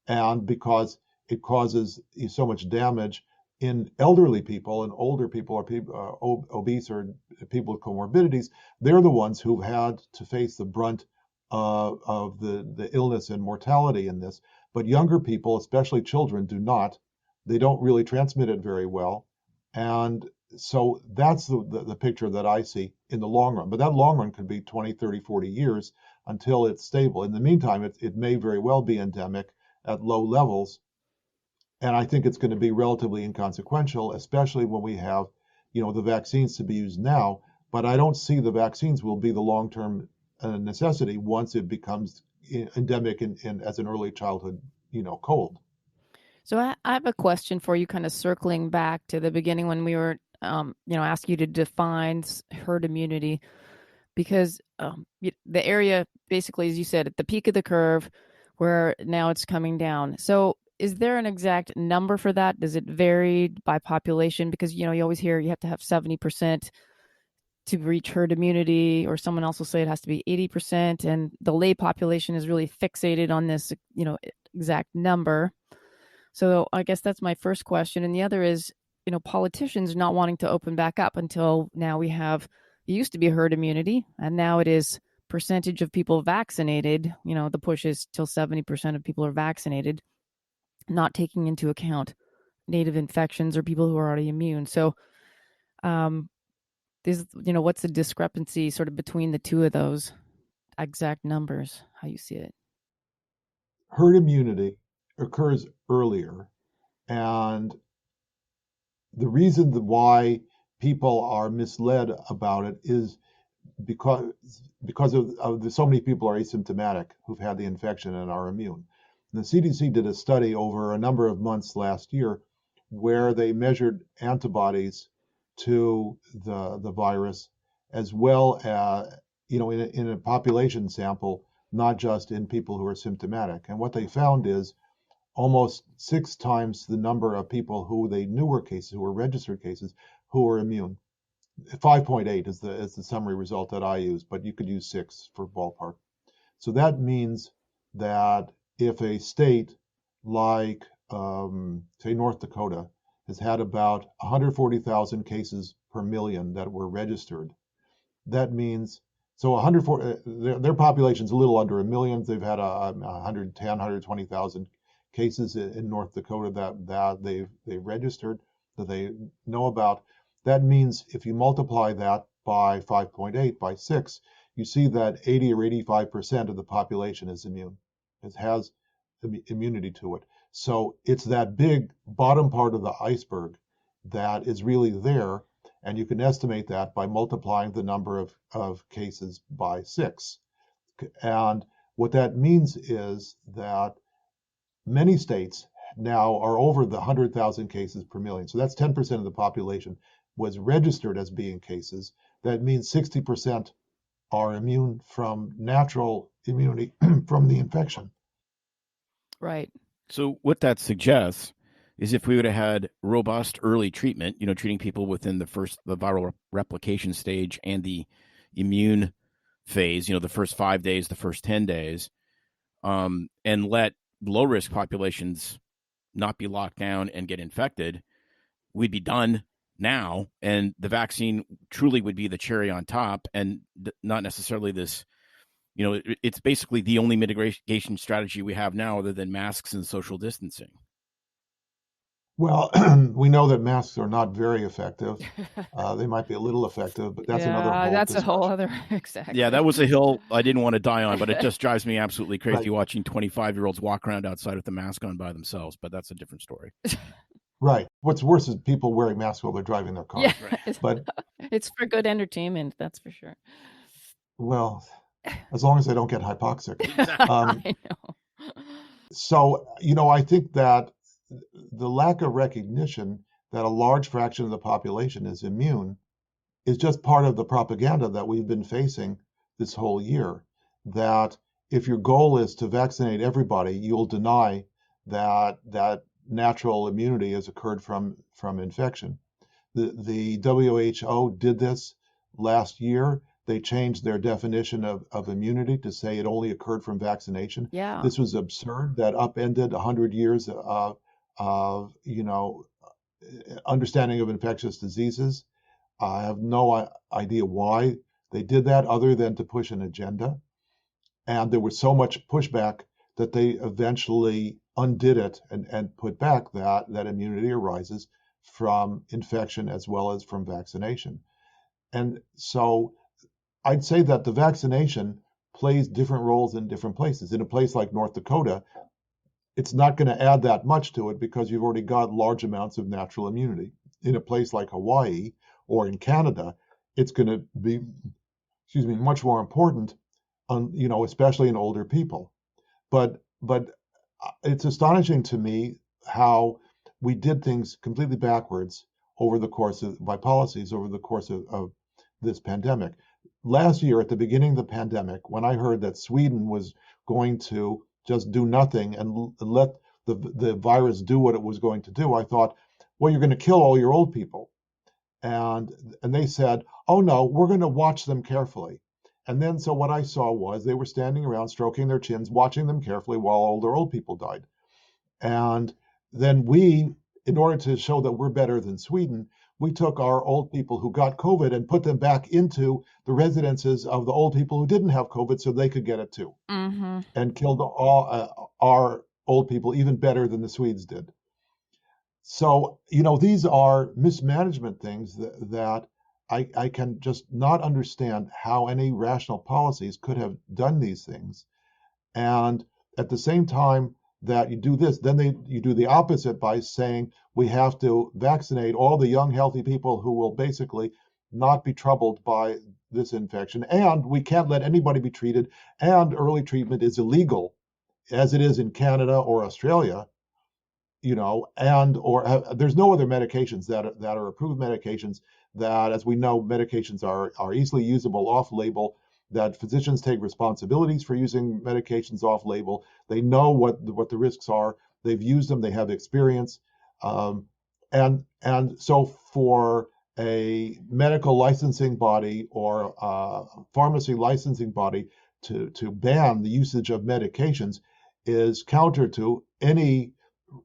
And because it causes so much damage in elderly people and older people or people obese or people with comorbidities, they're the ones who've had to face the brunt of the illness and mortality in this. But younger people, especially children, do not. They don't really transmit it very well. And so that's the picture that I see in the long run. But that long run could be 20, 30, 40 years until it's stable. In the meantime, it may very well be endemic at low levels. And I think it's going to be relatively inconsequential, especially when we have, the vaccines to be used now. But I don't see the vaccines will be the long-term necessity once it becomes endemic as an early childhood, cold. So I have a question for you, kind of circling back to the beginning when we were, asked you to define herd immunity, because the area basically, as you said, at the peak of the curve, where now it's coming down. So is there an exact number for that? Does it vary by population? Because, you always hear you have to have 70% to reach herd immunity, or someone else will say it has to be 80%. And the lay population is really fixated on this, exact number. So I guess that's my first question. And the other is, politicians not wanting to open back up until now it used to be herd immunity, and now it is percentage of people vaccinated. The push is till 70% of people are vaccinated, not taking into account native infections or people who are already immune. So what's the discrepancy sort of between the two of those exact numbers, how you see it? Herd immunity occurs earlier, and the reason why people are misled about it is because so many people are asymptomatic who've had the infection and are immune. And the CDC did a study over a number of months last year where they measured antibodies to the virus, as well as in a population sample, not just in people who are symptomatic. And what they found is almost 6 times the number of people who they knew were cases, who were registered cases, who were immune. 5.8 is the summary result that I use, but you could use 6 for ballpark. So that means that if a state like, say, North Dakota has had about 140,000 cases per million that were registered, that means, so 140, their population's a little under a million. They've had 110, 120,000 cases in North Dakota that they've registered, that they know about. That means if you multiply that by 5.8, by 6, you see that 80 or 85% of the population is immune. It has immunity to it. So it's that big bottom part of the iceberg that is really there, and you can estimate that by multiplying the number of cases by 6. And what that means is that many states now are over the 100,000 cases per million. So that's 10% of the population was registered as being cases. That means 60% are immune from natural immunity from the infection. Right. So what that suggests is if we would have had robust early treatment, treating people within the viral replication stage and the immune phase, the first 5 days, the first 10 days, and let low-risk populations not be locked down and get infected, we'd be done now, and the vaccine truly would be the cherry on top, and not necessarily this, it's basically the only mitigation strategy we have now other than masks and social distancing. Well, we know that masks are not very effective. They might be a little effective, but that's another Yeah, whole that's a whole discussion. other exactly. Yeah, that was a hill I didn't want to die on, but it just drives me absolutely crazy Right, watching 25-year-olds walk around outside with the mask on by themselves. But that's a different story. right. What's worse is people wearing masks while they're driving their Yeah, cars. Right. But, it's for good entertainment, that's for sure. well, as long as they don't get hypoxic. Exactly. Um, I know. so, I think that the lack of recognition that a large fraction of the population is immune is just part of the propaganda that we've been facing this whole year. That if your goal is to vaccinate everybody, you'll deny that natural immunity has occurred from infection. The WHO did this last year. They changed their definition of immunity to say it only occurred from vaccination. Yeah. This was absurd. That upended 100 years of understanding of infectious diseases. I have no idea why they did that other than to push an agenda. And there was so much pushback that they eventually undid it and put back that immunity arises from infection as well as from vaccination. And so I'd say that the vaccination plays different roles in different places. In a place like North Dakota, it's not going to add that much to it because you've already got large amounts of natural immunity. In a place like Hawaii or in Canada, it's going to be, much more important, especially in older people. But it's astonishing to me how we did things completely backwards by policies over the course of this pandemic. Last year, at the beginning of the pandemic, when I heard that Sweden was going to just do nothing and let the virus do what it was going to do, I thought, well, you're going to kill all your old people. And they said, oh no, we're going to watch them carefully. And then so what I saw was they were standing around stroking their chins, watching them carefully while all their old people died. And then we, in order to show that we're better than Sweden, we took our old people who got COVID and put them back into the residences of the old people who didn't have COVID so they could get it too, Mm-hmm. and killed all our old people even better than the Swedes did. So, these are mismanagement things that I can just not understand how any rational policies could have done these things. And at the same time that you do this, then you do the opposite by saying we have to vaccinate all the young, healthy people who will basically not be troubled by this infection. And we can't let anybody be treated. And early treatment is illegal, as it is in Canada or Australia. There's no other medications that are approved medications that, as we know, medications are easily usable off label, that physicians take responsibilities for using medications off label. They know what the risks are. They've used them. They have experience. And so for a medical licensing body or a pharmacy licensing body to ban the usage of medications is counter to any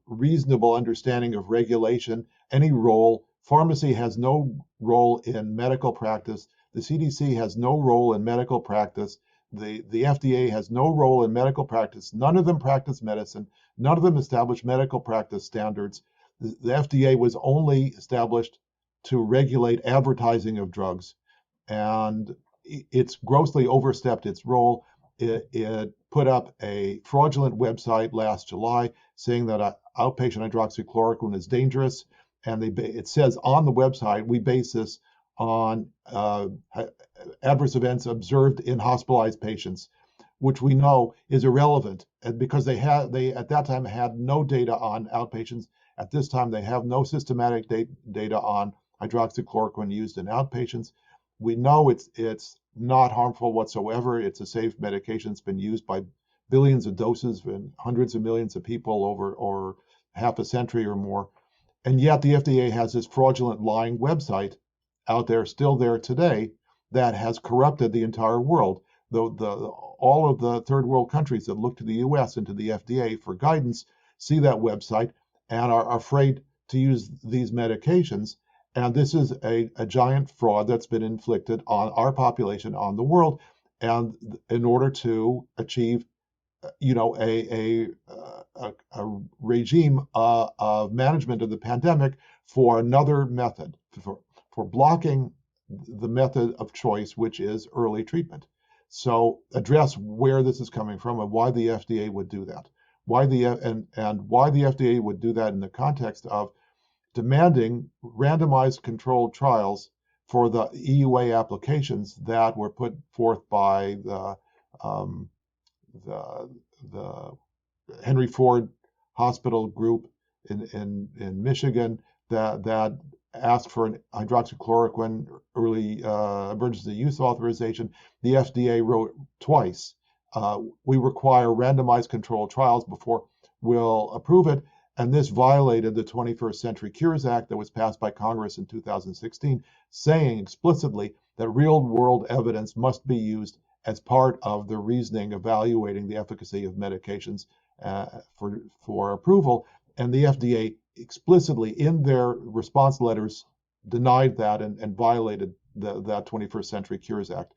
reasonable understanding of regulation, any role. Pharmacy has no role in medical practice. The CDC has no role in medical practice. The FDA has no role in medical practice. None of them practice medicine. None of them establish medical practice standards. The FDA was only established to regulate advertising of drugs, and it's grossly overstepped its role. It put up a fraudulent website last July saying that outpatient hydroxychloroquine is dangerous, and it says on the website we base this on adverse events observed in hospitalized patients, which we know is irrelevant, and because they at that time had no data on outpatients. At this time, they have no systematic data on hydroxychloroquine used in outpatients. We know it's not harmful whatsoever. It's a safe medication. It's been used by billions of doses and hundreds of millions of people over half a century or more. And yet the FDA has this fraudulent lying website out there, still there today, that has corrupted the entire world. All of the third world countries that look to the US and to the FDA for guidance see that website and are afraid to use these medications. And this is a giant fraud that's been inflicted on our population, on the world, and in order to achieve a regime of management of the pandemic for another method, for blocking the method of choice, which is early treatment. So address where this is coming from and why the FDA would do that. Why the FDA would do that in the context of demanding randomized controlled trials for the EUA applications that were put forth by um, the Henry Ford Hospital group in Michigan that asked for an hydroxychloroquine early emergency use authorization. The FDA wrote twice, we require randomized controlled trials before we'll approve it. And this violated the 21st Century Cures Act that was passed by Congress in 2016, saying explicitly that real world evidence must be used as part of the reasoning evaluating the efficacy of medications for approval. And the FDA explicitly in their response letters denied that and violated that 21st Century Cures Act.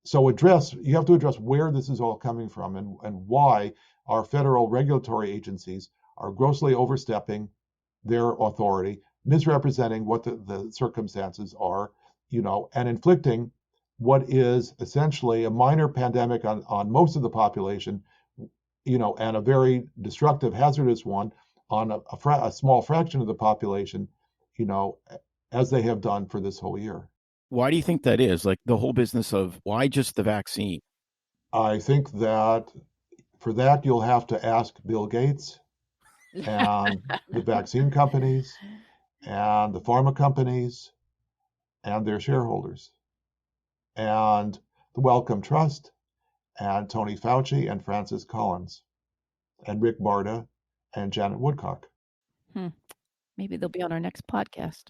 So you have to address where this is all coming from and why our federal regulatory agencies are grossly overstepping their authority, misrepresenting what the circumstances are, and inflicting what is essentially a minor pandemic on most of the population, and a very destructive, hazardous one on a small fraction of the population, as they have done for this whole year. Why do you think that is? Like the whole business of why just the vaccine? I think that for that, you'll have to ask Bill Gates and the vaccine companies and the pharma companies and their shareholders and the Wellcome Trust and Tony Fauci and Francis Collins and Rick Barda and Janet Woodcock. Maybe they'll be on our next podcast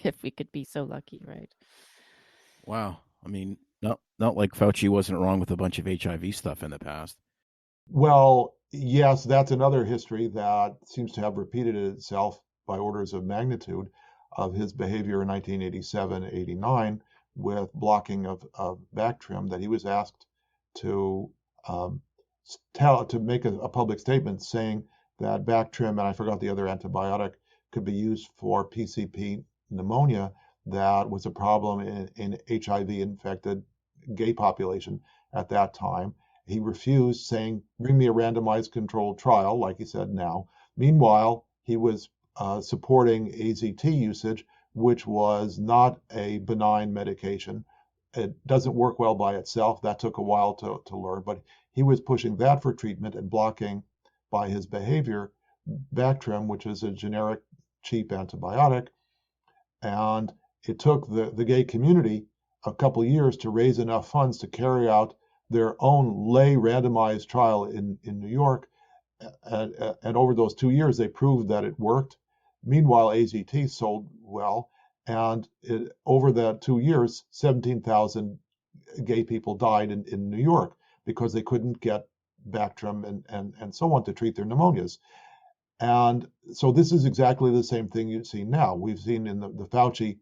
if we could be so lucky, right? Wow. I mean, not like Fauci wasn't wrong with a bunch of HIV stuff in the past. Well, yes, that's another history that seems to have repeated itself by orders of magnitude of his behavior in 1987-89 with blocking of Bactrim, that he was asked to make a public statement saying that Bactrim, and I forgot the other antibiotic, could be used for PCP pneumonia that was a problem in HIV-infected gay population at that time. He refused, saying, bring me a randomized controlled trial, like he said now. Meanwhile, he was supporting AZT usage, which was not a benign medication. It doesn't work well by itself. That took a while to learn, but he was pushing that for treatment and blocking, by his behavior, Bactrim, which is a generic, cheap antibiotic. And it took the gay community a couple of years to raise enough funds to carry out their own lay randomized trial in New York. And over those 2 years, they proved that it worked. Meanwhile, AZT sold well. And over the 2 years, 17,000 gay people died in New York because they couldn't get Bactrim and so on to treat their pneumonias. And so this is exactly the same thing you see now. We've seen in the Fauci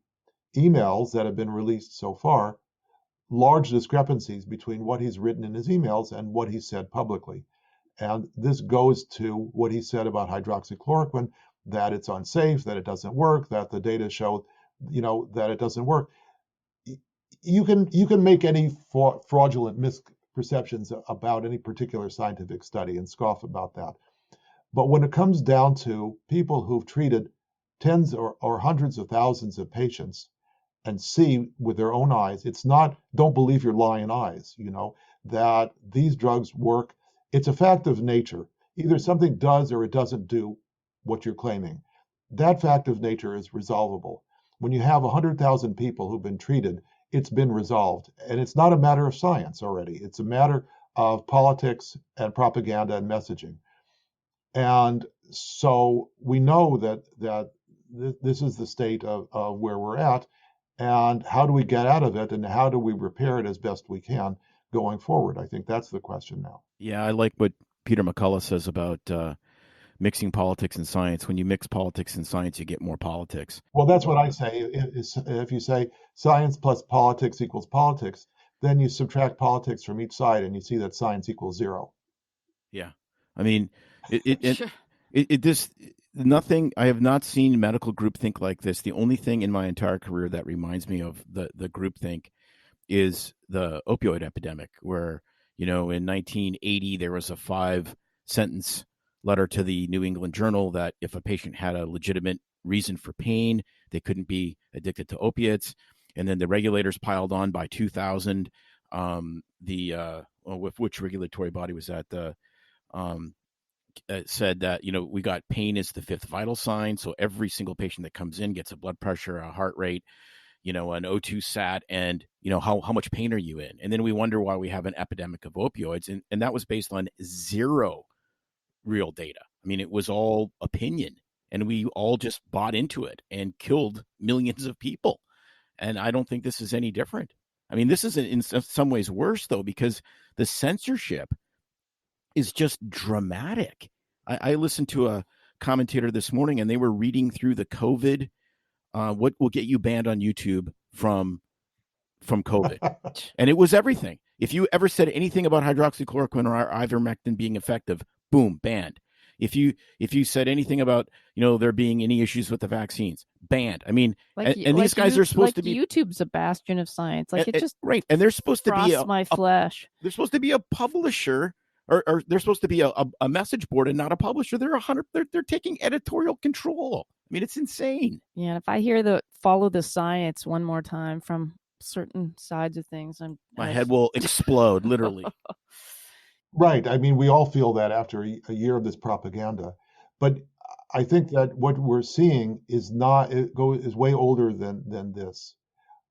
emails that have been released so far, large discrepancies between what he's written in his emails and what he said publicly. And this goes to what he said about hydroxychloroquine, that it's unsafe, that it doesn't work, that the data show, that it doesn't work. You can make any fraudulent misperceptions about any particular scientific study and scoff about that. But when it comes down to people who've treated tens or hundreds of thousands of patients and see with their own eyes, it's not, don't believe your lying eyes, that these drugs work. It's a fact of nature. Either something does or it doesn't do what you're claiming. That fact of nature is resolvable. When you have 100,000 people who've been treated, it's been resolved. And it's not a matter of science already. It's a matter of politics and propaganda and messaging. And so we know that this is the state of where we're at. And how do we get out of it, and how do we repair it as best we can going forward? I think that's the question now. Yeah, I like what Peter McCullough says about mixing politics and science. When you mix politics and science, you get more politics. Well, that's what I say. If you say science plus politics equals politics, then you subtract politics from each side and you see that science equals zero. Yeah. I mean, this nothing. I have not seen medical groupthink like this. The only thing in my entire career that reminds me of the groupthink is the opioid epidemic, where, in 1980 there was a 5-sentence letter to the New England Journal that if a patient had a legitimate reason for pain, they couldn't be addicted to opiates. And then the regulators piled on by 2000. With which regulatory body was that? Said that, we got pain as the 5th vital sign. So every single patient that comes in gets a blood pressure, a heart rate, an O2 sat, and, how much pain are you in? And then we wonder why we have an epidemic of opioids. And that was based on zero real data. I mean, it was all opinion, and we all just bought into it and killed millions of people. And I don't think this is any different. I mean, this is in some ways worse, though, because the censorship is just dramatic. I listened to a commentator this morning, and they were reading through the COVID, what will get you banned on YouTube from COVID. And it was everything. If you ever said anything about hydroxychloroquine or ivermectin being effective, boom, banned. If you said anything about, there being any issues with the vaccines, banned. I mean, and these guys are supposed to be. YouTube's a bastion of science. Like, it just right, and they're supposed to be my flesh. They're supposed to be a publisher, or they're supposed to be a message board and not a publisher. They're taking editorial control. I mean, it's insane. Yeah, and if I hear follow the science one more time from certain sides of things, my head will explode, literally. Right. I mean, we all feel that after a year of this propaganda. But I think that what we're seeing is way older than this.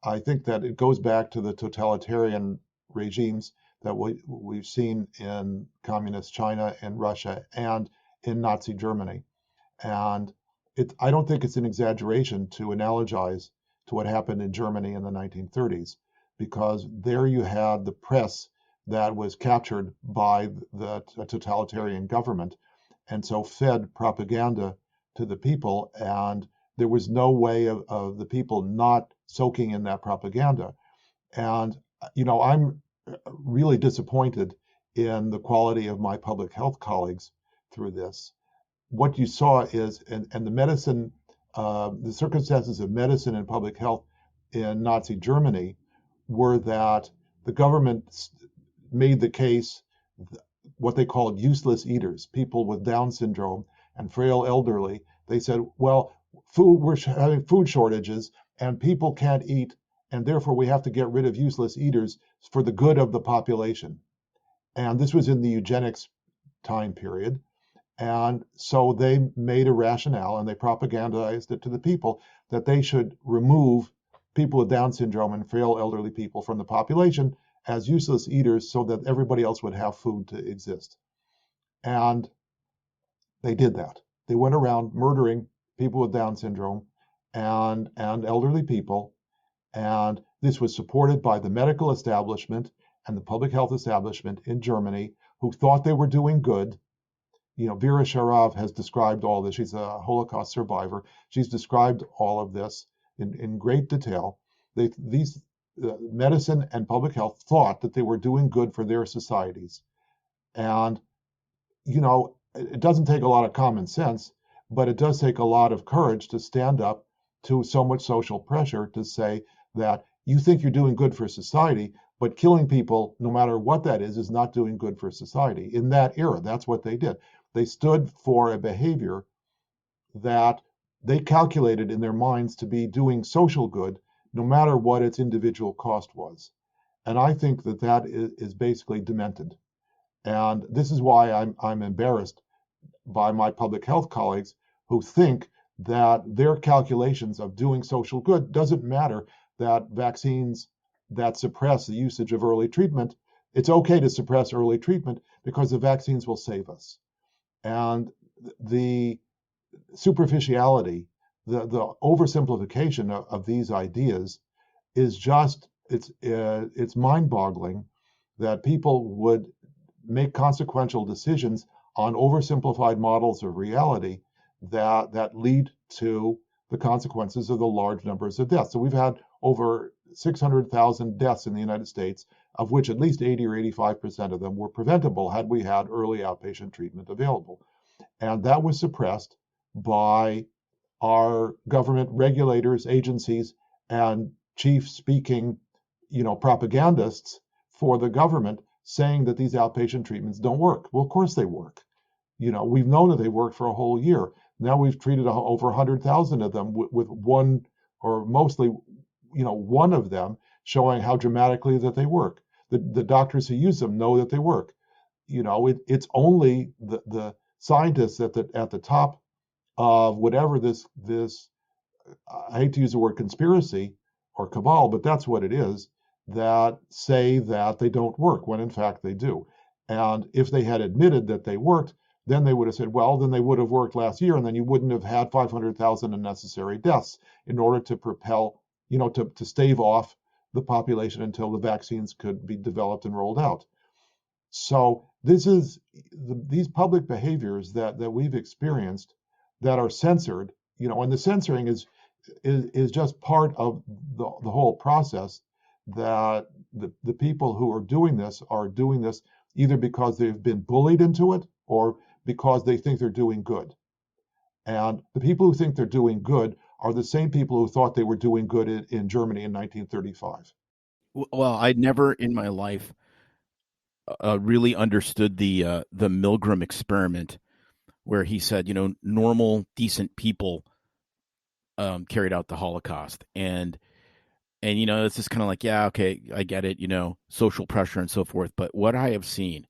I think that it goes back to the totalitarian regimes that we've seen in communist China and Russia and in Nazi Germany. And I don't think it's an exaggeration to analogize to what happened in Germany in the 1930s, because there you had the press that was captured by the totalitarian government, and so fed propaganda to the people, and there was no way of the people not soaking in that propaganda. And I'm really disappointed in the quality of my public health colleagues through this. What you saw is, and the medicine, the circumstances of medicine and public health in Nazi Germany were that the government made the case, what they called useless eaters, people with Down syndrome and frail elderly. They said, well, we're having food shortages and people can't eat, and therefore we have to get rid of useless eaters for the good of the population. And this was in the eugenics time period. And so they made a rationale, and they propagandized it to the people, that they should remove people with Down syndrome and frail elderly people from the population as useless eaters so that everybody else would have food to exist. And they did that. They went around murdering people with Down syndrome and elderly people. And this was supported by the medical establishment and the public health establishment in Germany, who thought they were doing good. Vera Sharav has described all this. She's a Holocaust survivor. She's described all of this in great detail. Medicine and public health thought that they were doing good for their societies. And, it doesn't take a lot of common sense, but it does take a lot of courage to stand up to so much social pressure to say that you think you're doing good for society, but killing people, no matter what that is not doing good for society. In that era, that's what they did. They stood for a behavior that they calculated in their minds to be doing social good, no matter what its individual cost was. And I think that is basically demented. And this is why I'm embarrassed by my public health colleagues who think that their calculations of doing social good doesn't matter, that vaccines that suppress the usage of early treatment, it's okay to suppress early treatment because the vaccines will save us. And the superficiality, the oversimplification of these ideas is just, it's mind-boggling that people would make consequential decisions on oversimplified models of reality that lead to the consequences of the large numbers of deaths. So we've had over 600,000 deaths in the United States of which at least 80 or 85% of them were preventable had we had early outpatient treatment available. And that was suppressed by our government regulators, agencies, and chief speaking, propagandists for the government saying that these outpatient treatments don't work. Well, of course they work. We've known that they worked for a whole year. Now we've treated over 100,000 of them with one, or mostly, one of them showing how dramatically that they work. The doctors who use them know that they work. It's only the scientists at the top of whatever this I hate to use the word conspiracy or cabal, but that's what it is, that say that they don't work when in fact they do. And if they had admitted that they worked, then they would have said, well, then they would have worked last year, and then you wouldn't have had 500,000 unnecessary deaths in order to propel, to stave off the population until the vaccines could be developed and rolled out. So these public behaviors that we've experienced that are censored, and the censoring is just part of the whole process, that the people who are doing this either because they've been bullied into it or because they think they're doing good. And the people who think they're doing good are the same people who thought they were doing good in Germany in 1935. Well, I'd never in my life really understood the Milgram experiment, where he said, normal, decent people carried out the Holocaust, and it's just kind of like, yeah, okay, I get it, social pressure and so forth. But what I have seen,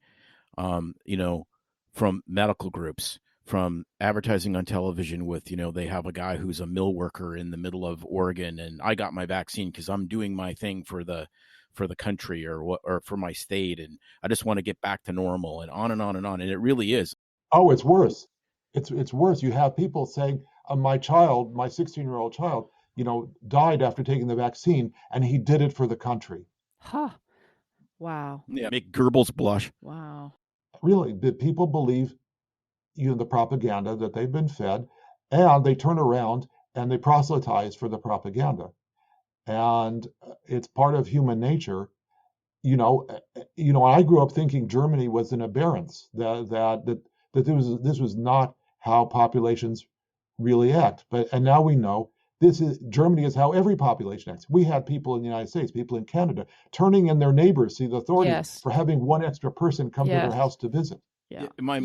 from medical groups, from advertising on television with, they have a guy who's a mill worker in the middle of Oregon, and I got my vaccine because I'm doing my thing for the country or for my state, and I just want to get back to normal, and on and on and on. And it really is. Oh, it's worse. It's worse. You have people saying, my 16-year-old child, died after taking the vaccine, and he did it for the country. Huh. Wow. Yeah, make Goebbels blush. Wow. Really, the people believe, the propaganda that they've been fed, and they turn around and they proselytize for the propaganda. And it's part of human nature. I grew up thinking Germany was an aberrance, that this was not how populations really act. And now we know Germany is how every population acts. We had people in the United States, people in Canada, turning in their neighbors, the authorities, for having one extra person come to their house to visit. Yeah, I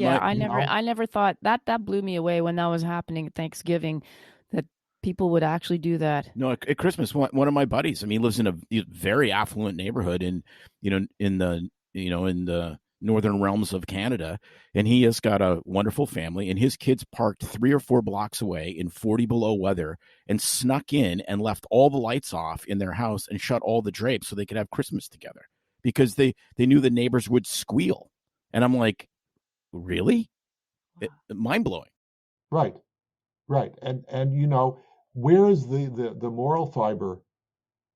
I never thought that blew me away when that was happening at Thanksgiving, that people would actually do that. No, at Christmas, one of my buddies, he lives in a very affluent neighborhood in the northern realms of Canada, and he has got a wonderful family, and his kids parked 3 or 4 blocks away in 40 below weather and snuck in and left all the lights off in their house and shut all the drapes so they could have Christmas together, because they knew the neighbors would squeal. And I'm like, really? Mind-blowing. Right. And where is the moral fiber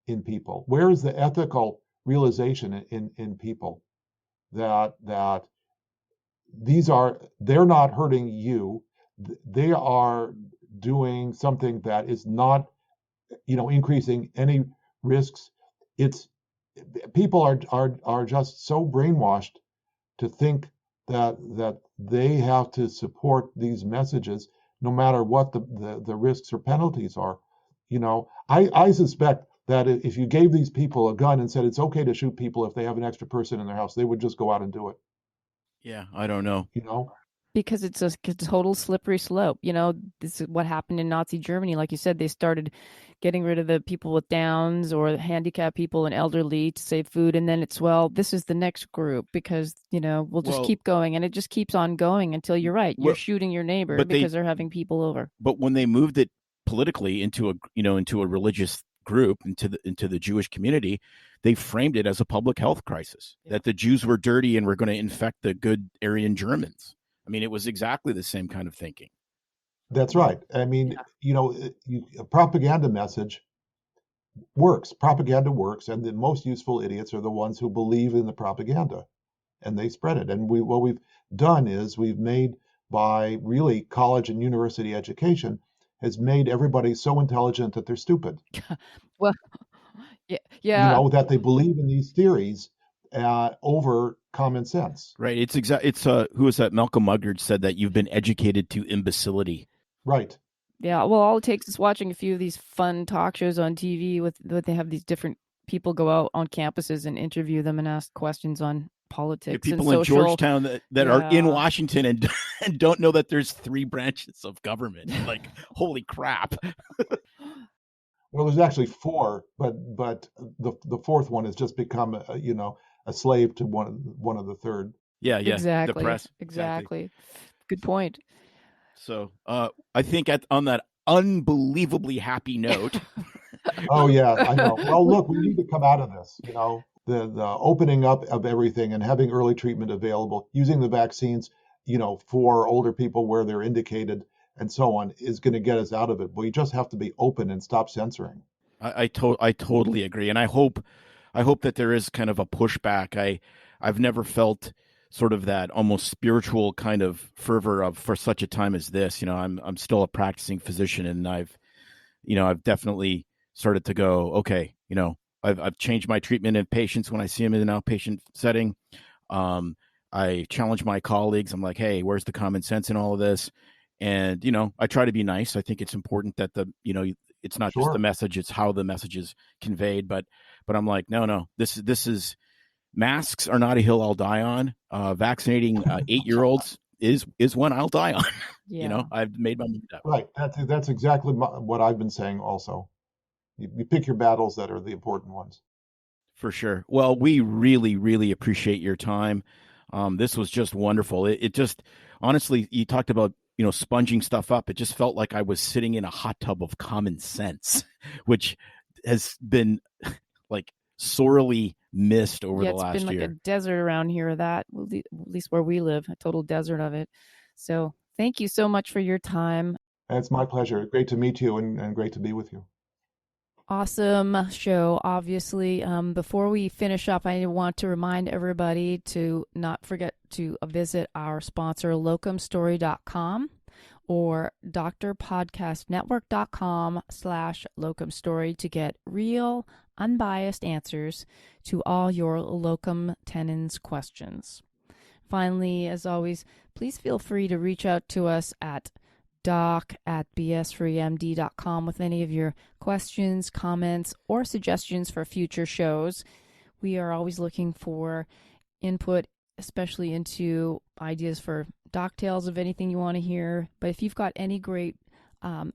in people? Where is the ethical realization in people that they're not hurting you, they are doing something that is not, increasing any risks? People are just so brainwashed to think that they have to support these messages no matter what the risks or penalties are. I suspect that if you gave these people a gun and said it's okay to shoot people if they have an extra person in their house, they would just go out and do it. Yeah, I don't know. Because it's a total slippery slope. This is what happened in Nazi Germany. Like you said, they started getting rid of the people with Downs or handicapped people and elderly to save food. And then this is the next group, because, we'll just keep going. And it just keeps on going until you're right. You're shooting your neighbor because they're having people over. But when they moved it politically into a religious group, into the Jewish community, they framed it as a public health crisis, that the Jews were dirty and were going to infect the good Aryan Germans. It was exactly the same kind of thinking. That's right. A propaganda message works. Propaganda works, and the most useful idiots are the ones who believe in the propaganda, and they spread it. And what we've done is we've made, by really college and university education, has made everybody so intelligent that they're stupid. Well, yeah. That they believe in these theories, over common sense. Right. It's who was that? Malcolm Muggeridge said that you've been educated to imbecility. Right. Yeah, well, all it takes is watching a few of these fun talk shows on TV with they have these different people go out on campuses and interview them and ask questions on politics and people in social. Georgetown that are in Washington and don't know that there's 3 branches of government. Like, holy crap. Well, there's actually 4, but the fourth one has just become a slave to one of the third. Yeah, Exactly. The press. Exactly. Good point. So I think on that unbelievably happy note. Oh yeah, I know. Well, look, we need to come out of this. The opening up of everything and having early treatment available, using the vaccines, for older people where they're indicated, and so on, is going to get us out of it. We just have to be open and stop censoring. I totally agree, and I hope that there is kind of a pushback. I've never felt sort of that almost spiritual kind of fervor for such a time as this. I'm still a practicing physician, and I've definitely started to go, okay, I've changed my treatment in patients when I see them in an outpatient setting. I challenge my colleagues. I'm like, hey, where's the common sense in all of this? And, I try to be nice. I think it's important that it's not just the message, it's how the message is conveyed. But I'm like, no, this is masks are not a hill I'll die on. Vaccinating 8-year-olds is one I'll die on. Yeah. I've made my mind up. Right. That's exactly what I've been saying also. You pick your battles that are the important ones. For sure. Well, we really, really appreciate your time. This was just wonderful. It just, honestly, you talked about, sponging stuff up. It just felt like I was sitting in a hot tub of common sense, which has been like sorely missed over the last year. It's been like a desert around here, at least where we live, a total desert of it. So thank you so much for your time. It's my pleasure. Great to meet you and great to be with you. Awesome show, obviously. Before we finish up, I want to remind everybody to not forget to visit our sponsor, locumstory.com or drpodcastnetwork.com/locumstory to get real, unbiased answers to all your locum tenens questions. Finally, as always, please feel free to reach out to us at doc@bsfreemd.com with any of your questions, comments, or suggestions for future shows. We are always looking for input, especially into ideas for doc tales of anything you want to hear. But if you've got any great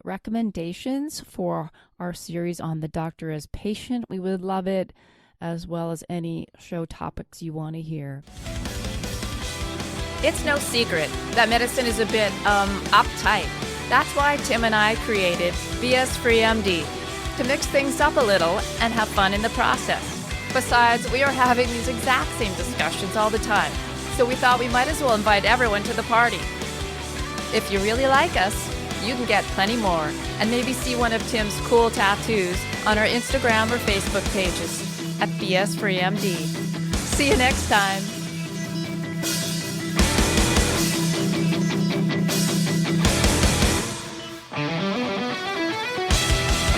recommendations for our series on the doctor as patient, we would love it, as well as any show topics you want to hear. It's no secret that medicine is a bit, uptight. That's why Tim and I created BS Free MD, to mix things up a little and have fun in the process. Besides, we are having these exact same discussions all the time, so we thought we might as well invite everyone to the party. If you really like us, you can get plenty more, and maybe see one of Tim's cool tattoos on our Instagram or Facebook pages at BS Free MD. See you next time.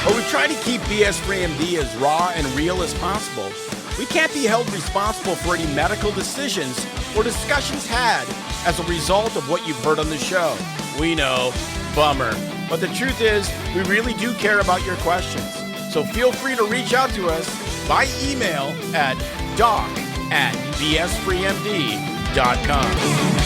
While we try to keep BS Free MD as raw and real as possible, we can't be held responsible for any medical decisions or discussions had as a result of what you've heard on the show. We know, bummer. But the truth is, we really do care about your questions. So feel free to reach out to us by email at doc@bsfreemd.com.